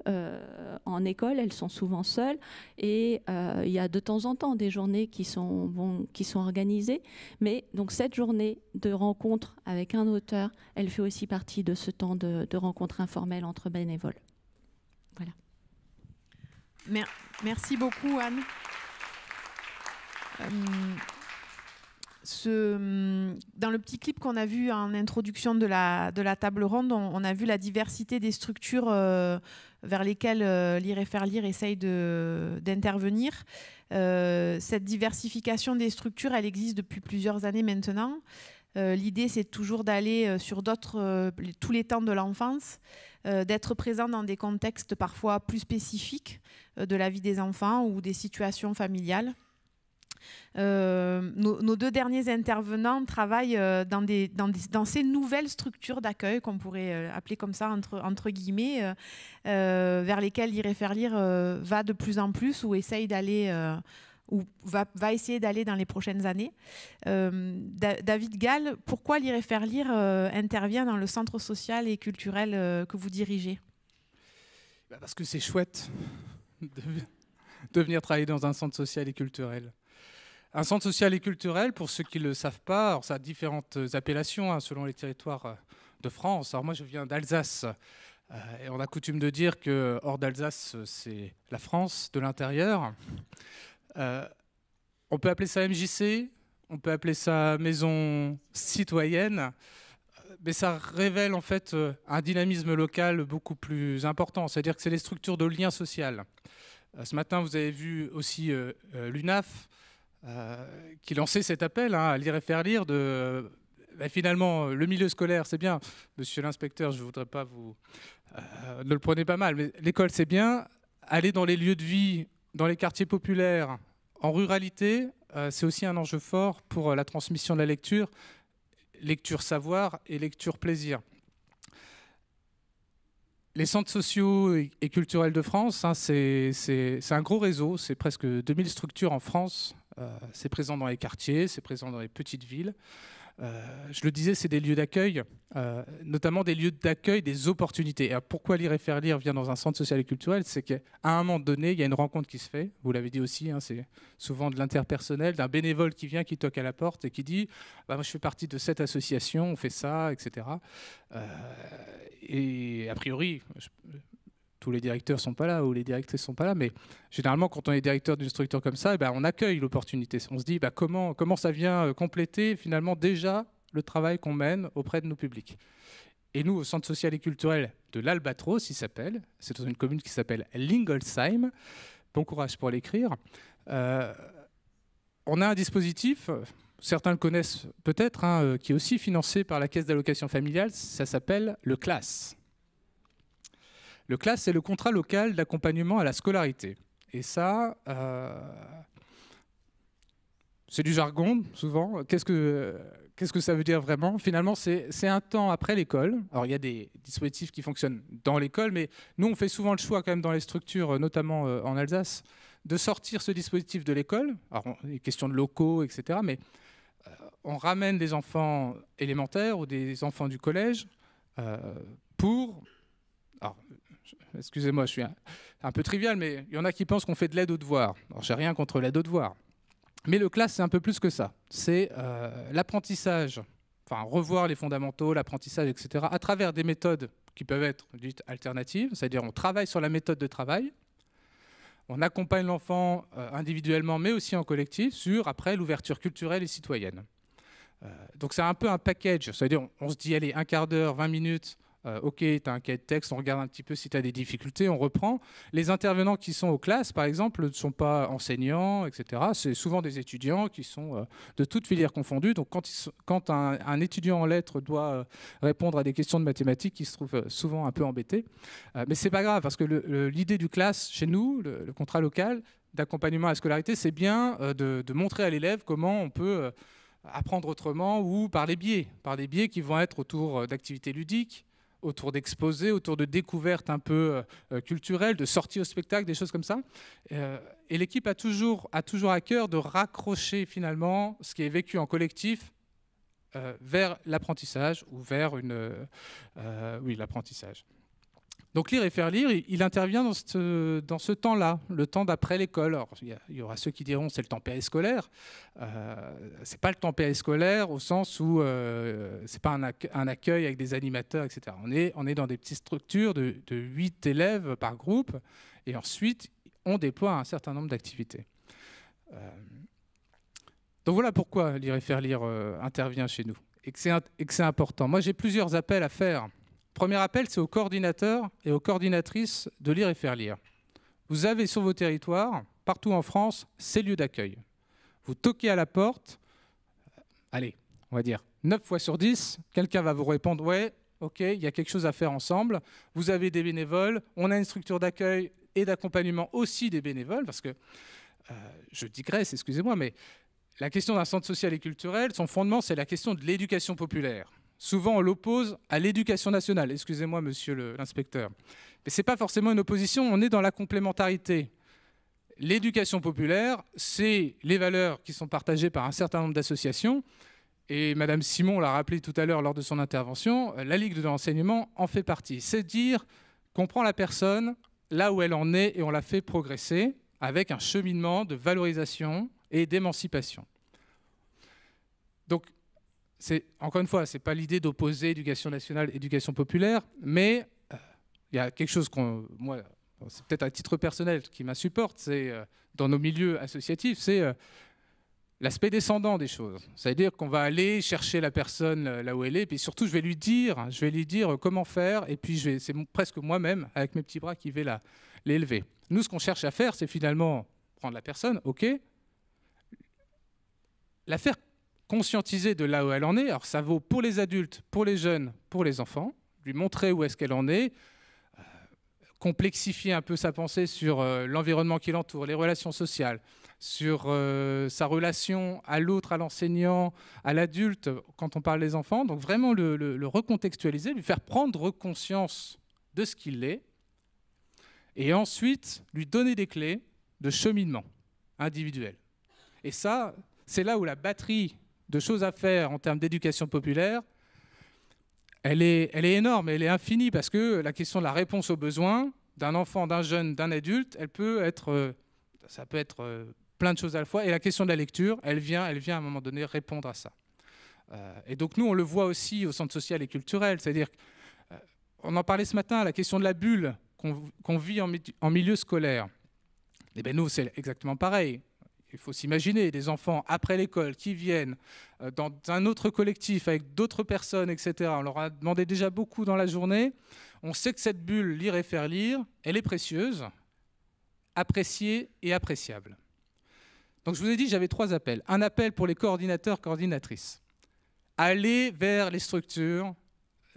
En école, elles sont souvent seules et il y a de temps en temps des journées qui sont organisées. Mais donc cette journée de rencontre avec un auteur, elle fait aussi partie de ce temps de rencontre informelle entre bénévoles. Voilà. Merci beaucoup, Anne. Dans le petit clip qu'on a vu en introduction de la table ronde, on a vu la diversité des structures vers lesquelles Lire et Faire Lire essaye d'intervenir. Cette diversification des structures, elle existe depuis plusieurs années maintenant. L'idée, c'est toujours d'aller sur tous les temps de l'enfance, d'être présent dans des contextes parfois plus spécifiques de la vie des enfants ou des situations familiales. Nos deux derniers intervenants travaillent dans ces nouvelles structures d'accueil qu'on pourrait appeler comme ça entre guillemets, vers lesquelles Lire et Faire Lire va de plus en plus ou essaye d'aller ou va essayer d'aller dans les prochaines années. David Gall, pourquoi Lire et Faire Lire intervient dans le centre social et culturel que vous dirigez? Parce que c'est chouette de venir travailler dans un centre social et culturel. Un centre social et culturel, pour ceux qui ne le savent pas, alors ça a différentes appellations selon les territoires de France. Alors moi, je viens d'Alsace. Et on a coutume de dire que hors d'Alsace, c'est la France de l'intérieur. On peut appeler ça MJC, on peut appeler ça maison citoyenne, mais ça révèle en fait un dynamisme local beaucoup plus important. C'est-à-dire que c'est les structures de lien social. Ce matin, vous avez vu aussi l'UNAF, qui lançait cet appel à Lire et Faire Lire. Finalement, le milieu scolaire, c'est bien. Monsieur l'inspecteur, je ne voudrais pas vous... ne le prenez pas mal, mais l'école, c'est bien. Aller dans les lieux de vie, dans les quartiers populaires, en ruralité, c'est aussi un enjeu fort pour la transmission de la lecture, lecture savoir et lecture plaisir. Les centres sociaux et culturels de France, hein, c'est un gros réseau, c'est presque 2000 structures en France, c'est présent dans les quartiers, c'est présent dans les petites villes. Je le disais, c'est des lieux d'accueil, notamment des lieux d'accueil des opportunités. Alors pourquoi Lire et faire lire vient dans un centre social et culturel? C'est qu'à un moment donné, il y a une rencontre qui se fait. Vous l'avez dit aussi, hein, c'est souvent de l'interpersonnel, d'un bénévole qui vient, qui toque à la porte et qui dit bah, « moi je fais partie de cette association, on fait ça, etc. » Et a priori, tous les directeurs ne sont pas là ou les directrices ne sont pas là, mais généralement, quand on est directeur d'une structure comme ça, on accueille l'opportunité. On se dit comment ça vient compléter finalement déjà le travail qu'on mène auprès de nos publics. Et nous, au Centre social et culturel de l'Albatros, il s'appelle, c'est dans une commune qui s'appelle Lingolsheim, bon courage pour l'écrire, on a un dispositif, certains le connaissent peut-être, hein, qui est aussi financé par la Caisse d'allocation familiale, ça s'appelle le CLAS. Le CLAS, c'est le contrat local d'accompagnement à la scolarité. Et ça, c'est du jargon, souvent. Qu'est-ce que ça veut dire vraiment? Finalement, c'est un temps après l'école. Alors, il y a des dispositifs qui fonctionnent dans l'école, mais nous, on fait souvent le choix quand même dans les structures, notamment en Alsace, de sortir ce dispositif de l'école. Alors, il y a des questions de locaux, etc. Mais on ramène des enfants élémentaires ou des enfants du collège pour... Alors, excusez-moi, je suis un peu trivial, mais il y en a qui pensent qu'on fait de l'aide aux devoirs. Alors, j'ai rien contre l'aide aux devoirs. Mais le CLAS, c'est un peu plus que ça. C'est l'apprentissage, enfin revoir les fondamentaux, l'apprentissage, etc., à travers des méthodes qui peuvent être dites alternatives, c'est-à-dire on travaille sur la méthode de travail, on accompagne l'enfant individuellement, mais aussi en collectif, sur, après, l'ouverture culturelle et citoyenne. Donc c'est un peu un package, c'est-à-dire on se dit, allez, un quart d'heure, 20 minutes, ok, tu as un cahier de texte, on regarde un petit peu si tu as des difficultés, on reprend. Les intervenants qui sont aux classes, par exemple, ne sont pas enseignants, etc. C'est souvent des étudiants qui sont de toutes filières confondues. Donc quand un étudiant en lettres doit répondre à des questions de mathématiques, il se trouve souvent un peu embêté. Mais ce n'est pas grave, parce que l'idée du classe, chez nous, le contrat local d'accompagnement à la scolarité, c'est bien de montrer à l'élève comment on peut apprendre autrement ou par des biais qui vont être autour d'activités ludiques, autour d'exposés, autour de découvertes un peu culturelles, de sorties au spectacle, des choses comme ça. Et l'équipe a toujours à cœur de raccrocher finalement ce qui est vécu en collectif vers l'apprentissage ou vers l'apprentissage. Donc Lire et faire lire, il intervient dans ce temps-là, le temps d'après l'école. Alors, il y aura ceux qui diront c'est le temps périscolaire. C'est pas le temps périscolaire au sens où c'est pas un accueil avec des animateurs, etc. On est dans des petites structures de 8 élèves par groupe, et ensuite on déploie un certain nombre d'activités. Donc voilà pourquoi Lire et faire lire intervient chez nous et que c'est important. Moi j'ai plusieurs appels à faire. Premier appel, c'est aux coordinateurs et aux coordinatrices de Lire et faire lire. Vous avez sur vos territoires, partout en France, ces lieux d'accueil. Vous toquez à la porte, allez, on va dire 9 fois sur 10, quelqu'un va vous répondre « ouais, ok, il y a quelque chose à faire ensemble, vous avez des bénévoles, on a une structure d'accueil et d'accompagnement aussi des bénévoles », parce que, je digresse, excusez-moi, mais la question d'un centre social et culturel, son fondement, c'est la question de l'éducation populaire. Souvent, on l'oppose à l'éducation nationale. Excusez-moi, monsieur l'inspecteur. Mais ce n'est pas forcément une opposition, on est dans la complémentarité. L'éducation populaire, c'est les valeurs qui sont partagées par un certain nombre d'associations. Et Madame Simon l'a rappelé tout à l'heure lors de son intervention, la Ligue de l'enseignement en fait partie. C'est dire qu'on prend la personne là où elle en est et on la fait progresser avec un cheminement de valorisation et d'émancipation. Donc, encore une fois, ce n'est pas l'idée d'opposer éducation nationale et éducation populaire, mais il y a quelque chose moi, c'est peut-être à titre personnel qui m'insupporte, c'est dans nos milieux associatifs, c'est l'aspect descendant des choses. C'est-à-dire qu'on va aller chercher la personne là où elle est, et puis surtout je vais lui dire comment faire, et puis c'est presque moi-même, avec mes petits bras, qui vais l'élever. Nous, ce qu'on cherche à faire, c'est finalement prendre la personne, ok, la faire conscientiser de là où elle en est. Alors ça vaut pour les adultes, pour les jeunes, pour les enfants, lui montrer où est-ce qu'elle en est, complexifier un peu sa pensée sur l'environnement qui l'entoure, les relations sociales, sur sa relation à l'autre, à l'enseignant, à l'adulte, quand on parle des enfants. Donc vraiment le recontextualiser, lui faire prendre conscience de ce qu'il est, et ensuite lui donner des clés de cheminement individuel. Et ça, c'est là où la batterie de choses à faire en termes d'éducation populaire, elle est énorme, elle est infinie, parce que la question de la réponse aux besoins d'un enfant, d'un jeune, d'un adulte, ça peut être plein de choses à la fois. Et la question de la lecture, elle vient à un moment donné répondre à ça. Et donc nous, on le voit aussi au centre social et culturel, c'est-à-dire, on en parlait ce matin, la question de la bulle qu'on vit en milieu scolaire. Et bien nous, c'est exactement pareil. Il faut s'imaginer des enfants après l'école qui viennent dans un autre collectif avec d'autres personnes, etc. On leur a demandé déjà beaucoup dans la journée. On sait que cette bulle lire et faire lire, elle est précieuse, appréciée et appréciable. Donc je vous ai dit, j'avais 3 appels. Un appel pour les coordinateurs, coordinatrices. Allez vers les structures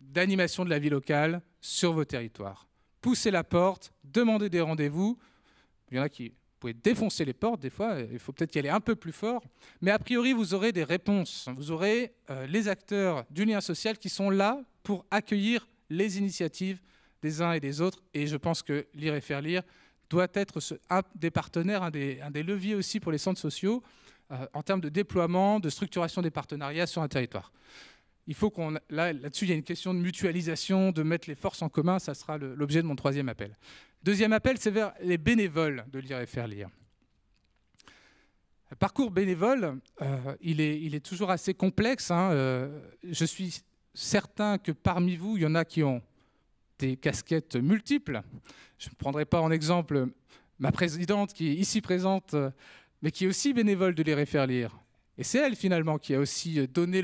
d'animation de la vie locale sur vos territoires. Poussez la porte, demandez des rendez-vous. Il y en a qui... Vous pouvez défoncer les portes, des fois, il faut peut-être y aller un peu plus fort, mais a priori, vous aurez des réponses. Vous aurez les acteurs du lien social qui sont là pour accueillir les initiatives des uns et des autres, et je pense que Lire et faire lire doit être un des partenaires, un des leviers aussi pour les centres sociaux, en termes de déploiement, de structuration des partenariats sur un territoire. Il faut là-dessus, il y a une question de mutualisation, de mettre les forces en commun, ça sera l'objet de mon 3e appel. 2e appel, c'est vers les bénévoles de Lire et faire lire. Le parcours bénévole, il est toujours assez complexe. Je suis certain que parmi vous, il y en a qui ont des casquettes multiples. Je ne prendrai pas en exemple ma présidente qui est ici présente, mais qui est aussi bénévole de Lire et faire lire. Et c'est elle, finalement, qui a aussi donné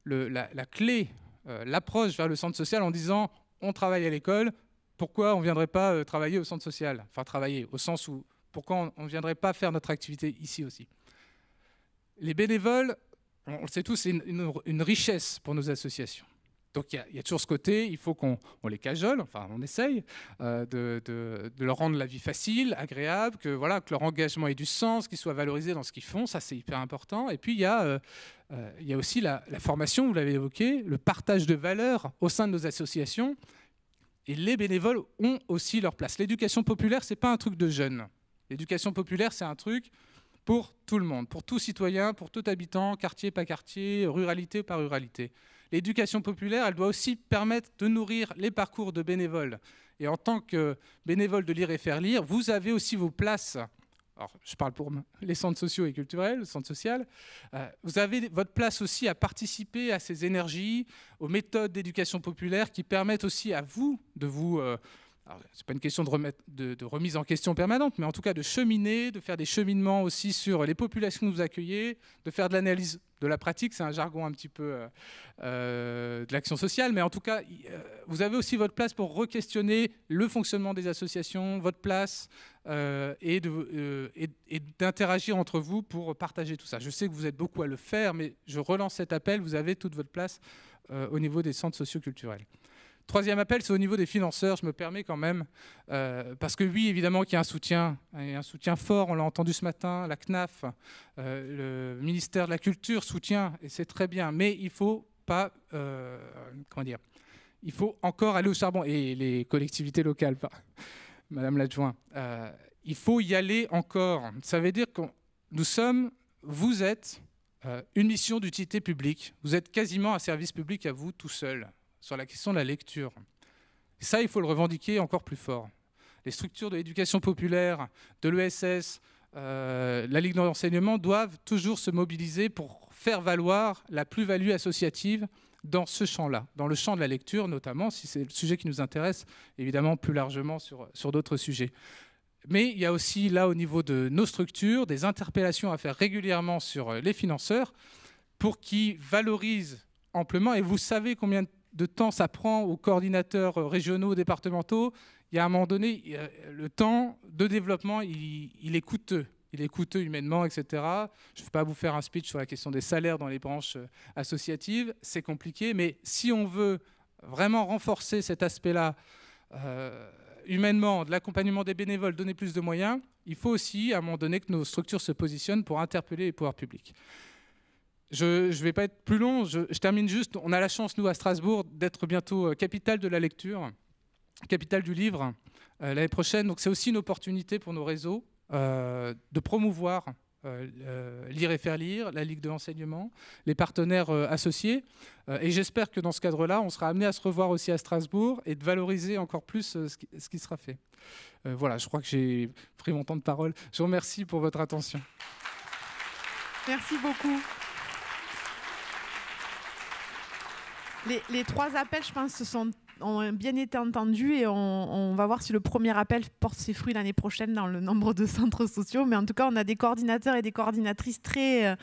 la clé, l'approche vers le centre social en disant « on travaille à l'école ». Pourquoi on ne viendrait pas travailler au centre social? Enfin, travailler au sens où, pourquoi on ne viendrait pas faire notre activité ici aussi? Les bénévoles, on le sait tous, c'est une richesse pour nos associations. Donc il y a toujours ce côté, il faut qu'on les cajole, enfin on essaye de leur rendre la vie facile, agréable, que leur engagement ait du sens, qu'ils soient valorisés dans ce qu'ils font, ça c'est hyper important. Et puis il y a aussi la formation, vous l'avez évoqué, le partage de valeurs au sein de nos associations. Et les bénévoles ont aussi leur place. L'éducation populaire, ce n'est pas un truc de jeunes. L'éducation populaire, c'est un truc pour tout le monde, pour tout citoyen, pour tout habitant, quartier, pas quartier, ruralité, pas ruralité. L'éducation populaire, elle doit aussi permettre de nourrir les parcours de bénévoles. Et en tant que bénévole de Lire et faire lire, vous avez aussi vos places. Alors, je parle pour les centres sociaux et culturels, le centre social. Vous avez votre place aussi à participer à ces énergies, aux méthodes d'éducation populaire qui permettent aussi à vous de vous... ce n'est pas une question de remise en question permanente, mais en tout cas de cheminer, de faire des cheminements aussi sur les populations que vous accueillez, de faire de l'analyse de la pratique, c'est un jargon un petit peu de l'action sociale, mais en tout cas, vous avez aussi votre place pour re-questionner le fonctionnement des associations, votre place, et d'interagir entre vous pour partager tout ça. Je sais que vous êtes beaucoup à le faire, mais je relance cet appel, vous avez toute votre place au niveau des centres socioculturels. 3e appel, c'est au niveau des financeurs, je me permets quand même, parce que oui, évidemment qu'il y a un soutien fort, on l'a entendu ce matin, la CNAF, le ministère de la Culture soutient, et c'est très bien, mais il ne faut pas, il faut encore aller au charbon, et les collectivités locales, Madame l'adjoint, il faut y aller encore. Ça veut dire que vous êtes une mission d'utilité publique, vous êtes quasiment un service public à vous tout seul, sur la question de la lecture. Et ça, il faut le revendiquer encore plus fort. Les structures de l'éducation populaire, de l'ESS, la Ligue d'enseignement doivent toujours se mobiliser pour faire valoir la plus-value associative dans ce champ-là, dans le champ de la lecture notamment, si c'est le sujet qui nous intéresse, évidemment plus largement sur d'autres sujets. Mais il y a aussi là, au niveau de nos structures, des interpellations à faire régulièrement sur les financeurs pour qu'ils valorisent amplement, et vous savez combien de temps ça prend aux coordinateurs régionaux, départementaux. Il y a un moment donné, le temps de développement, il est coûteux. Il est coûteux humainement, etc. Je ne vais pas vous faire un speech sur la question des salaires dans les branches associatives. C'est compliqué, mais si on veut vraiment renforcer cet aspect-là humainement, de l'accompagnement des bénévoles, donner plus de moyens, il faut aussi, à un moment donné, que nos structures se positionnent pour interpeller les pouvoirs publics. Je ne vais pas être plus long, je termine juste. On a la chance, nous, à Strasbourg, d'être bientôt capitale de la lecture, capitale du livre, l'année prochaine. Donc c'est aussi une opportunité pour nos réseaux de promouvoir Lire et faire lire, la Ligue de l'enseignement, les partenaires associés. Et j'espère que dans ce cadre-là, on sera amené à se revoir aussi à Strasbourg et de valoriser encore plus ce qui sera fait. Voilà, je crois que j'ai pris mon temps de parole. Je vous remercie pour votre attention. Merci beaucoup. Les 3 appels, je pense, ont bien été entendus et on va voir si le premier appel porte ses fruits l'année prochaine dans le nombre de centres sociaux. Mais en tout cas, on a des coordinateurs et des coordinatrices très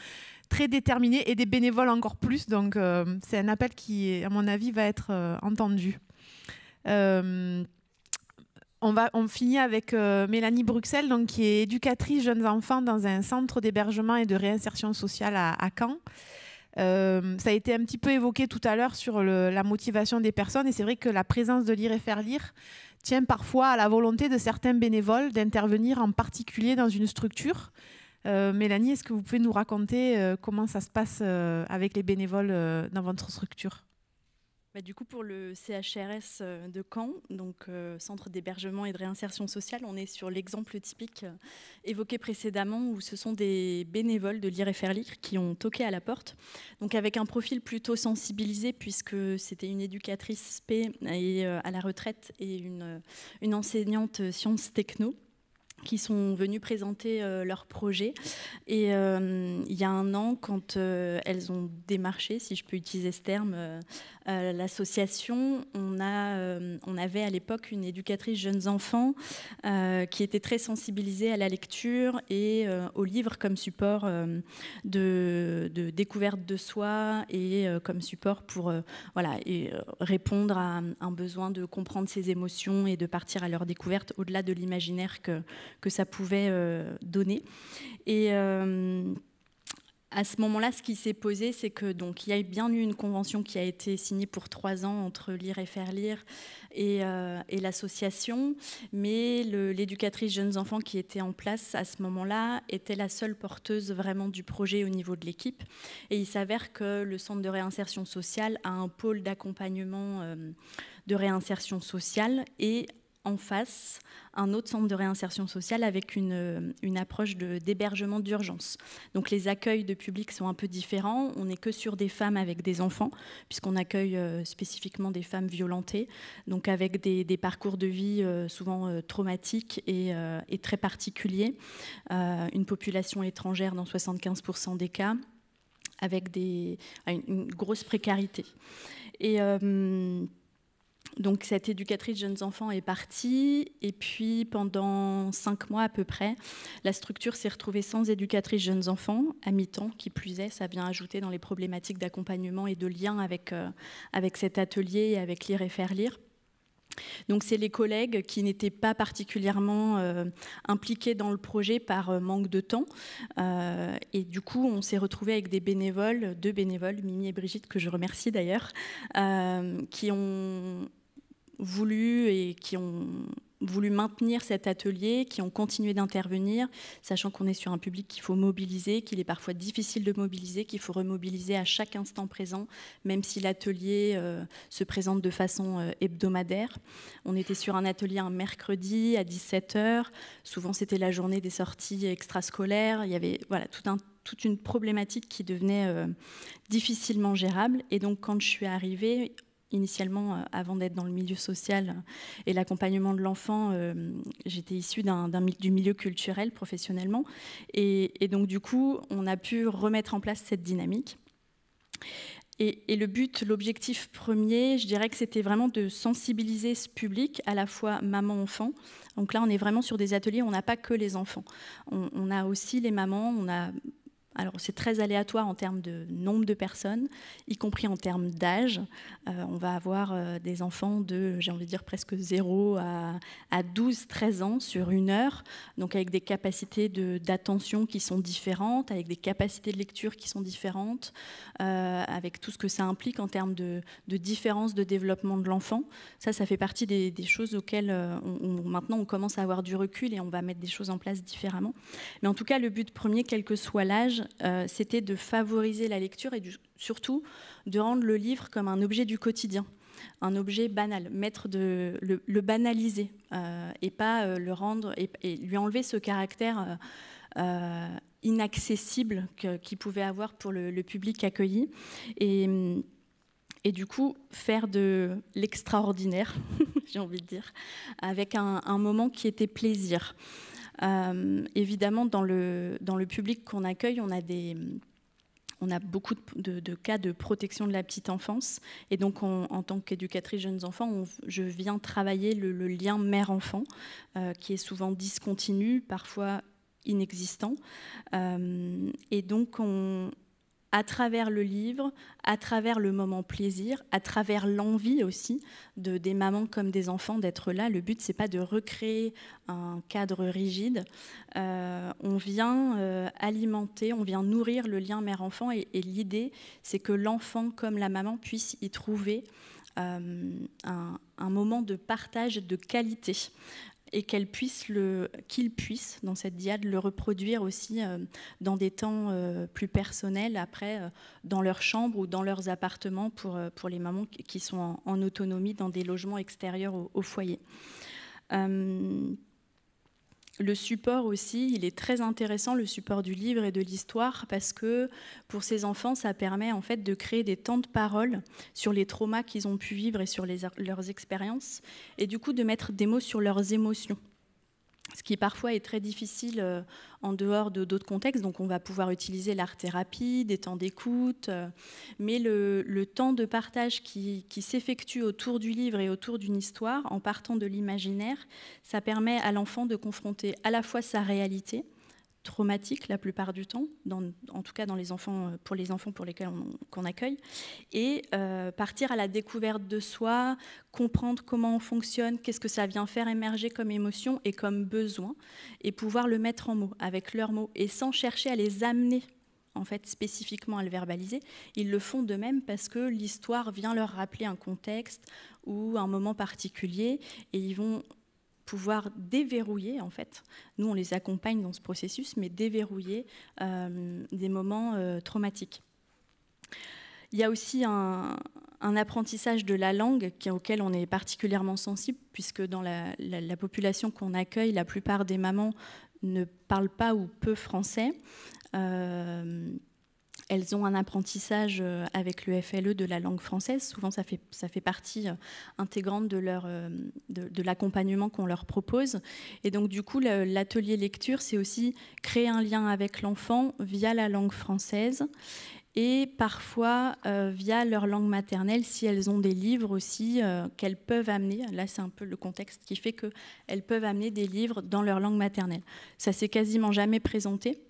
déterminés et des bénévoles encore plus. Donc, c'est un appel qui, à mon avis, va être entendu. On finit avec Mélanie Bruxelles, donc, qui est éducatrice jeunes enfants dans un centre d'hébergement et de réinsertion sociale à Caen. Ça a été un petit peu évoqué tout à l'heure sur la motivation des personnes et c'est vrai que la présence de Lire et faire lire tient parfois à la volonté de certains bénévoles d'intervenir en particulier dans une structure. Mélanie, est-ce que vous pouvez nous raconter comment ça se passe avec les bénévoles dans votre structure ? Du coup, pour le CHRS de Caen, donc Centre d'hébergement et de réinsertion sociale, on est sur l'exemple typique évoqué précédemment où ce sont des bénévoles de Lire et faire lire qui ont toqué à la porte, donc avec un profil plutôt sensibilisé puisque c'était une éducatrice spé et, à la retraite et une enseignante sciences techno qui sont venus présenter leur projet. Et il y a un an, quand elles ont démarché, si je peux utiliser ce terme, l'association, on avait à l'époque une éducatrice jeunes enfants qui était très sensibilisée à la lecture et au livre comme support de découverte de soi et comme support pour répondre à un besoin de comprendre ses émotions et de partir à leur découverte au-delà de l'imaginaire que ça pouvait donner. Et à ce moment-là, ce qui s'est posé, c'est que donc il y a bien eu une convention qui a été signée pour 3 ans entre Lire et faire lire et l'association, mais l'éducatrice jeunes enfants qui était en place à ce moment-là était la seule porteuse vraiment du projet au niveau de l'équipe. Et il s'avère que le centre de réinsertion sociale a un pôle d'accompagnement de réinsertion sociale et en face, un autre centre de réinsertion sociale avec une approche d'hébergement d'urgence. Donc les accueils de public sont un peu différents. On n'est que sur des femmes avec des enfants, puisqu'on accueille spécifiquement des femmes violentées, donc avec des parcours de vie souvent traumatiques et très particuliers. Une population étrangère dans 75% des cas, avec une grosse précarité. Et donc cette éducatrice jeunes enfants est partie et puis pendant 5 mois à peu près, la structure s'est retrouvée sans éducatrice jeunes enfants à mi-temps, qui plus est, ça vient ajouter dans les problématiques d'accompagnement et de lien avec cet atelier et avec Lire et faire lire. Donc c'est les collègues qui n'étaient pas particulièrement impliqués dans le projet par manque de temps. Et du coup, on s'est retrouvés avec deux bénévoles, Mimi et Brigitte, que je remercie d'ailleurs, qui ont voulu maintenir cet atelier, qui ont continué d'intervenir, sachant qu'on est sur un public qu'il faut mobiliser, qu'il est parfois difficile de mobiliser, qu'il faut remobiliser à chaque instant présent, même si l'atelier se présente de façon hebdomadaire. On était sur un atelier un mercredi à 17h, souvent c'était la journée des sorties extrascolaires, il y avait toute une problématique qui devenait difficilement gérable. Et donc quand je suis arrivée, initialement, avant d'être dans le milieu social et l'accompagnement de l'enfant, j'étais issue du milieu culturel professionnellement. Et donc, du coup, on a pu remettre en place cette dynamique. Et l'objectif premier, je dirais que c'était vraiment de sensibiliser ce public, à la fois maman-enfant. Donc là, on est vraiment sur des ateliers où on n'a pas que les enfants. On a aussi les mamans, on a Alors c'est très aléatoire en termes de nombre de personnes, y compris en termes d'âge. On va avoir des enfants de, j'ai envie de dire, presque 0 à 12-13 ans sur 1 heure, donc avec des capacités d'attention qui sont différentes, avec des capacités de lecture qui sont différentes, avec tout ce que ça implique en termes de différence de développement de l'enfant. Ça fait partie des choses auxquelles maintenant on commence à avoir du recul et on va mettre des choses en place différemment. Mais en tout cas, le but premier, quel que soit l'âge, c'était de favoriser la lecture et surtout de rendre le livre comme un objet du quotidien, un objet banal, le banaliser et pas le rendre et lui enlever ce caractère inaccessible qu'il pouvait avoir pour le public accueilli. Et du coup, faire de l'extraordinaire, j'ai envie de dire, avec un moment qui était plaisir. Évidemment, dans le public qu'on accueille, on a beaucoup de cas de protection de la petite enfance. Et donc, en tant qu'éducatrice jeunes enfants, je viens travailler le lien mère-enfant, qui est souvent discontinu, parfois inexistant. Et donc, à travers le livre, à travers le moment plaisir, à travers l'envie aussi des mamans comme des enfants d'être là. Le but, c'est pas de recréer un cadre rigide. On vient alimenter, on vient nourrir le lien mère-enfant et l'idée, c'est que l'enfant comme la maman puisse y trouver un moment de partage de qualité. Et qu'il puisse, dans cette diade, le reproduire aussi dans des temps plus personnels, après, dans leur chambre ou dans leurs appartements pour les mamans qui sont en autonomie dans des logements extérieurs au foyer. Le support aussi, il est très intéressant, le support du livre et de l'histoire, parce que pour ces enfants, ça permet en fait de créer des temps de parole sur les traumas qu'ils ont pu vivre et sur leurs expériences, et du coup de mettre des mots sur leurs émotions. Ce qui parfois est très difficile en dehors d'autres contextes. Donc on va pouvoir utiliser l'art-thérapie, des temps d'écoute, mais le temps de partage qui s'effectue autour du livre et autour d'une histoire, en partant de l'imaginaire, ça permet à l'enfant de confronter à la fois sa réalité, traumatique la plupart du temps, en tout cas pour les enfants pour lesquels qu'on accueille, et partir à la découverte de soi, comprendre comment on fonctionne, qu'est-ce que ça vient faire émerger comme émotion et comme besoin, et pouvoir le mettre en mots, avec leurs mots, et sans chercher à les amener en fait, spécifiquement à le verbaliser. Ils le font d'eux-mêmes parce que l'histoire vient leur rappeler un contexte ou un moment particulier, et ils vont pouvoir déverrouiller, en fait. Nous, on les accompagne dans ce processus, mais déverrouiller des moments traumatiques. Il y a aussi un apprentissage de la langue auquel on est particulièrement sensible, puisque dans la population qu'on accueille, la plupart des mamans ne parlent pas ou peu français. Elles ont un apprentissage avec le FLE de la langue française. Souvent, ça fait partie intégrante de l'accompagnement qu'on leur propose. Et donc, du coup, l'atelier lecture, c'est aussi créer un lien avec l'enfant via la langue française et parfois via leur langue maternelle, si elles ont des livres aussi qu'elles peuvent amener. Là, c'est un peu le contexte qui fait qu'elles peuvent amener des livres dans leur langue maternelle. Ça s'est quasiment jamais présenté.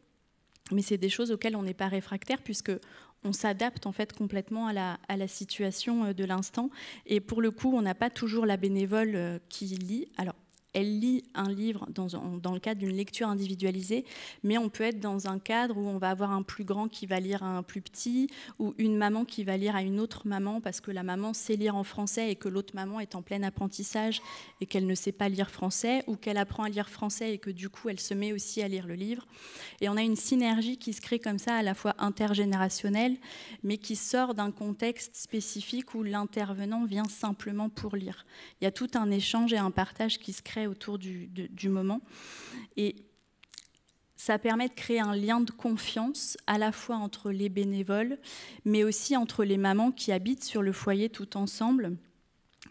Mais c'est des choses auxquelles on n'est pas réfractaire, puisqu'on s'adapte en fait complètement à la situation de l'instant. Et pour le coup, on n'a pas toujours la bénévole qui lit. Alors, elle lit un livre dans le cadre d'une lecture individualisée, mais on peut être dans un cadre où on va avoir un plus grand qui va lire à un plus petit, ou une maman qui va lire à une autre maman parce que la maman sait lire en français et que l'autre maman est en plein apprentissage et qu'elle ne sait pas lire français, ou qu'elle apprend à lire français et que du coup elle se met aussi à lire le livre. Et on a une synergie qui se crée comme ça, à la fois intergénérationnelle, mais qui sort d'un contexte spécifique où l'intervenant vient simplement pour lire. Il y a tout un échange et un partage qui se crée autour du moment. Et ça permet de créer un lien de confiance à la fois entre les bénévoles, mais aussi entre les mamans qui habitent sur le foyer tout ensemble.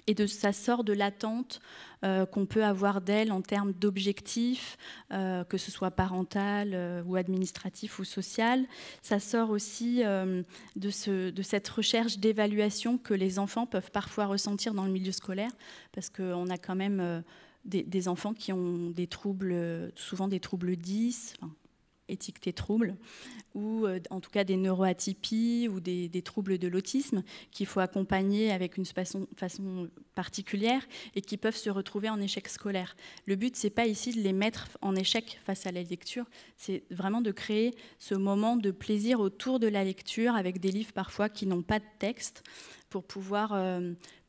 Et ça sort de l'attente qu'on peut avoir d'elles en termes d'objectifs, que ce soit parental ou administratif ou social. Ça sort aussi de cette recherche d'évaluation que les enfants peuvent parfois ressentir dans le milieu scolaire, parce qu'on a quand même des enfants qui ont des troubles, souvent des troubles 10, étiquetés troubles, ou en tout cas des neuroatypies ou des troubles de l'autisme qu'il faut accompagner avec une façon particulière et qui peuvent se retrouver en échec scolaire. Le but, c'est pas ici de les mettre en échec face à la lecture, c'est vraiment de créer ce moment de plaisir autour de la lecture avec des livres parfois qui n'ont pas de texte pour pouvoir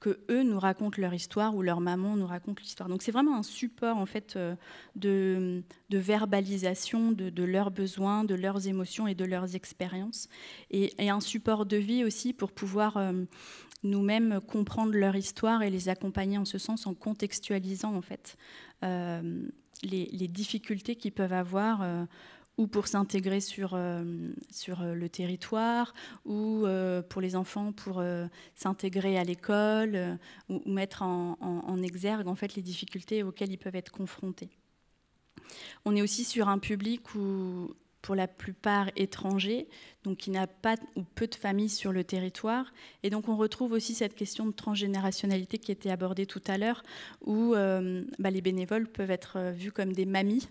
que eux nous racontent leur histoire ou leur maman nous raconte l'histoire. Donc c'est vraiment un support en fait de verbalisation de leurs besoins, de leurs émotions et de leurs expériences, et un support de vie aussi pour pouvoir nous-mêmes comprendre leur histoire et les accompagner en ce sens en contextualisant en fait les difficultés qu'ils peuvent avoir ou pour s'intégrer sur le territoire, ou pour les enfants pour s'intégrer à l'école, ou mettre en exergue en fait les difficultés auxquelles ils peuvent être confrontés. On est aussi sur un public pour la plupart étrangers, donc qui n'a pas ou peu de familles sur le territoire. Et donc on retrouve aussi cette question de transgénérationnalité qui était abordée tout à l'heure, où les bénévoles peuvent être vus comme des mamies,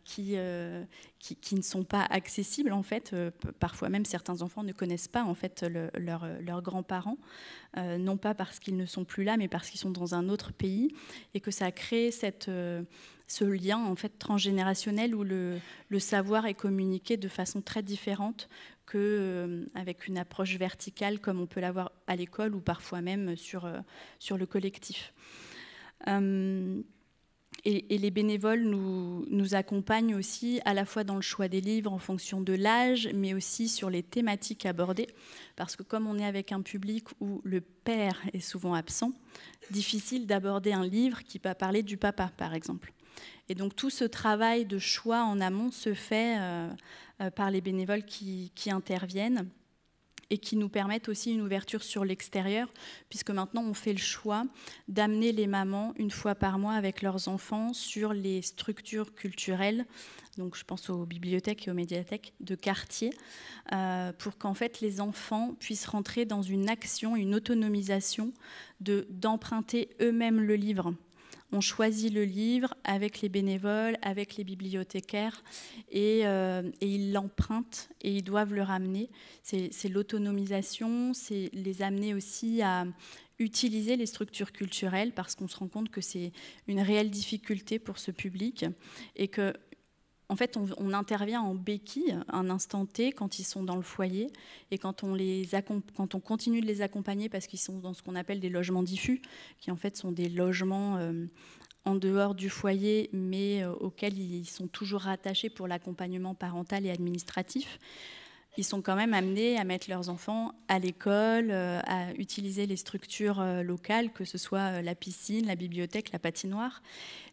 qui ne sont pas accessibles en fait. Parfois même certains enfants ne connaissent pas en fait leurs grands-parents, non pas parce qu'ils ne sont plus là, mais parce qu'ils sont dans un autre pays, et que ça a créé ce lien en fait transgénérationnel où le savoir est communiqué de façon très différente qu'avec une approche verticale comme on peut l'avoir à l'école ou parfois même sur le collectif. Et les bénévoles nous accompagnent aussi à la fois dans le choix des livres en fonction de l'âge, mais aussi sur les thématiques abordées. Parce que comme on est avec un public où le père est souvent absent, difficile d'aborder un livre qui va parler du papa, par exemple. Et donc tout ce travail de choix en amont se fait par les bénévoles qui interviennent, et qui nous permettent aussi une ouverture sur l'extérieur, puisque maintenant on fait le choix d'amener les mamans une fois par mois avec leurs enfants sur les structures culturelles, donc je pense aux bibliothèques et aux médiathèques de quartier, pour qu'en fait les enfants puissent rentrer dans une action, une autonomisation d'emprunter eux-mêmes le livre. On choisit le livre avec les bénévoles, avec les bibliothécaires, et ils l'empruntent et ils doivent le ramener. C'est l'autonomisation, c'est les amener aussi à utiliser les structures culturelles, parce qu'on se rend compte que c'est une réelle difficulté pour ce public, et que en fait, on intervient en béquille un instant T quand ils sont dans le foyer, et quand on continue de les accompagner parce qu'ils sont dans ce qu'on appelle des logements diffus, qui en fait sont des logements en dehors du foyer, mais auxquels ils sont toujours rattachés pour l'accompagnement parental et administratif. Ils sont quand même amenés à mettre leurs enfants à l'école, à utiliser les structures locales, que ce soit la piscine, la bibliothèque, la patinoire.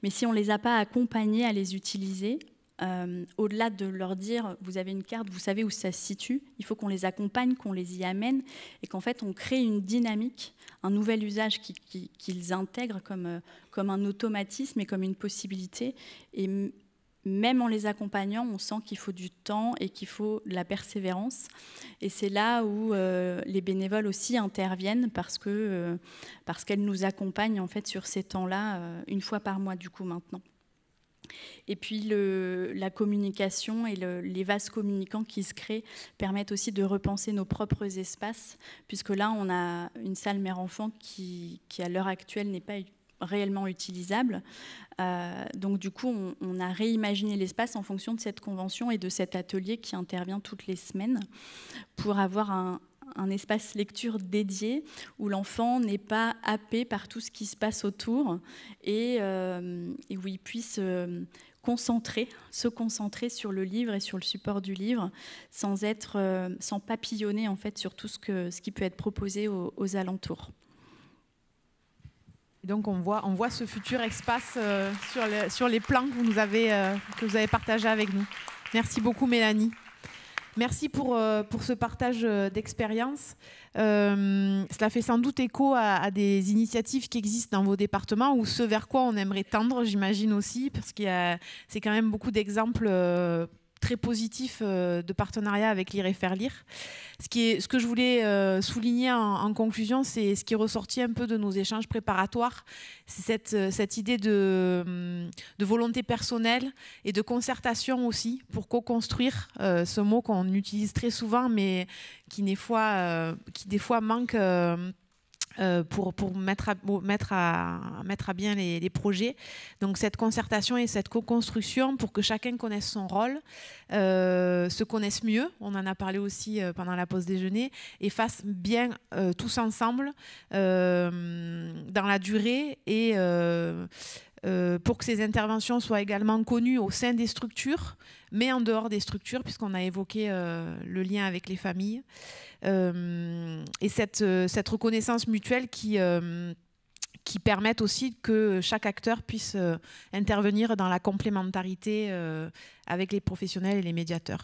Mais si on ne les a pas accompagnés à les utiliser, au-delà de leur dire vous avez une carte, vous savez où ça se situe, il faut qu'on les accompagne, qu'on les y amène, et qu'en fait on crée une dynamique, un nouvel usage qu'ils intègrent comme un automatisme et comme une possibilité. Et même en les accompagnant, on sent qu'il faut du temps et qu'il faut de la persévérance. Et c'est là où les bénévoles aussi interviennent, parce qu'elles nous accompagnent en fait sur ces temps-là, une fois par mois du coup maintenant. Et puis la communication et les vases communicants qui se créent permettent aussi de repenser nos propres espaces, puisque là on a une salle mère-enfant qui à l'heure actuelle n'est pas réellement utilisable. Donc du coup on a réimaginé l'espace en fonction de cette convention et de cet atelier qui intervient toutes les semaines, pour avoir un espace lecture dédié où l'enfant n'est pas happé par tout ce qui se passe autour, et où il puisse se concentrer sur le livre et sur le support du livre, sans papillonner en fait sur tout ce qui peut être proposé aux alentours. Donc on voit ce futur espace sur les plans que vous avez partagés avec nous. Merci beaucoup Mélanie. Merci pour ce partage d'expérience. Cela fait sans doute écho à des initiatives qui existent dans vos départements, ou ce vers quoi on aimerait tendre, j'imagine aussi, parce c'est quand même beaucoup d'exemples très positif de partenariat avec Lire et Faire Lire. Ce que je voulais souligner en conclusion, c'est ce qui est ressorti un peu de nos échanges préparatoires, c'est cette idée de volonté personnelle et de concertation aussi pour co-construire, ce mot qu'on utilise très souvent mais qui des fois manque pour mettre à bien les projets. Donc cette concertation et cette co-construction pour que chacun connaisse son rôle, se connaisse mieux, on en a parlé aussi pendant la pause déjeuner, et fasse bien tous ensemble dans la durée et pour que ces interventions soient également connues au sein des structures, mais en dehors des structures, puisqu'on a évoqué le lien avec les familles. Et cette reconnaissance mutuelle qui permettent aussi que chaque acteur puisse intervenir dans la complémentarité avec les professionnels et les médiateurs.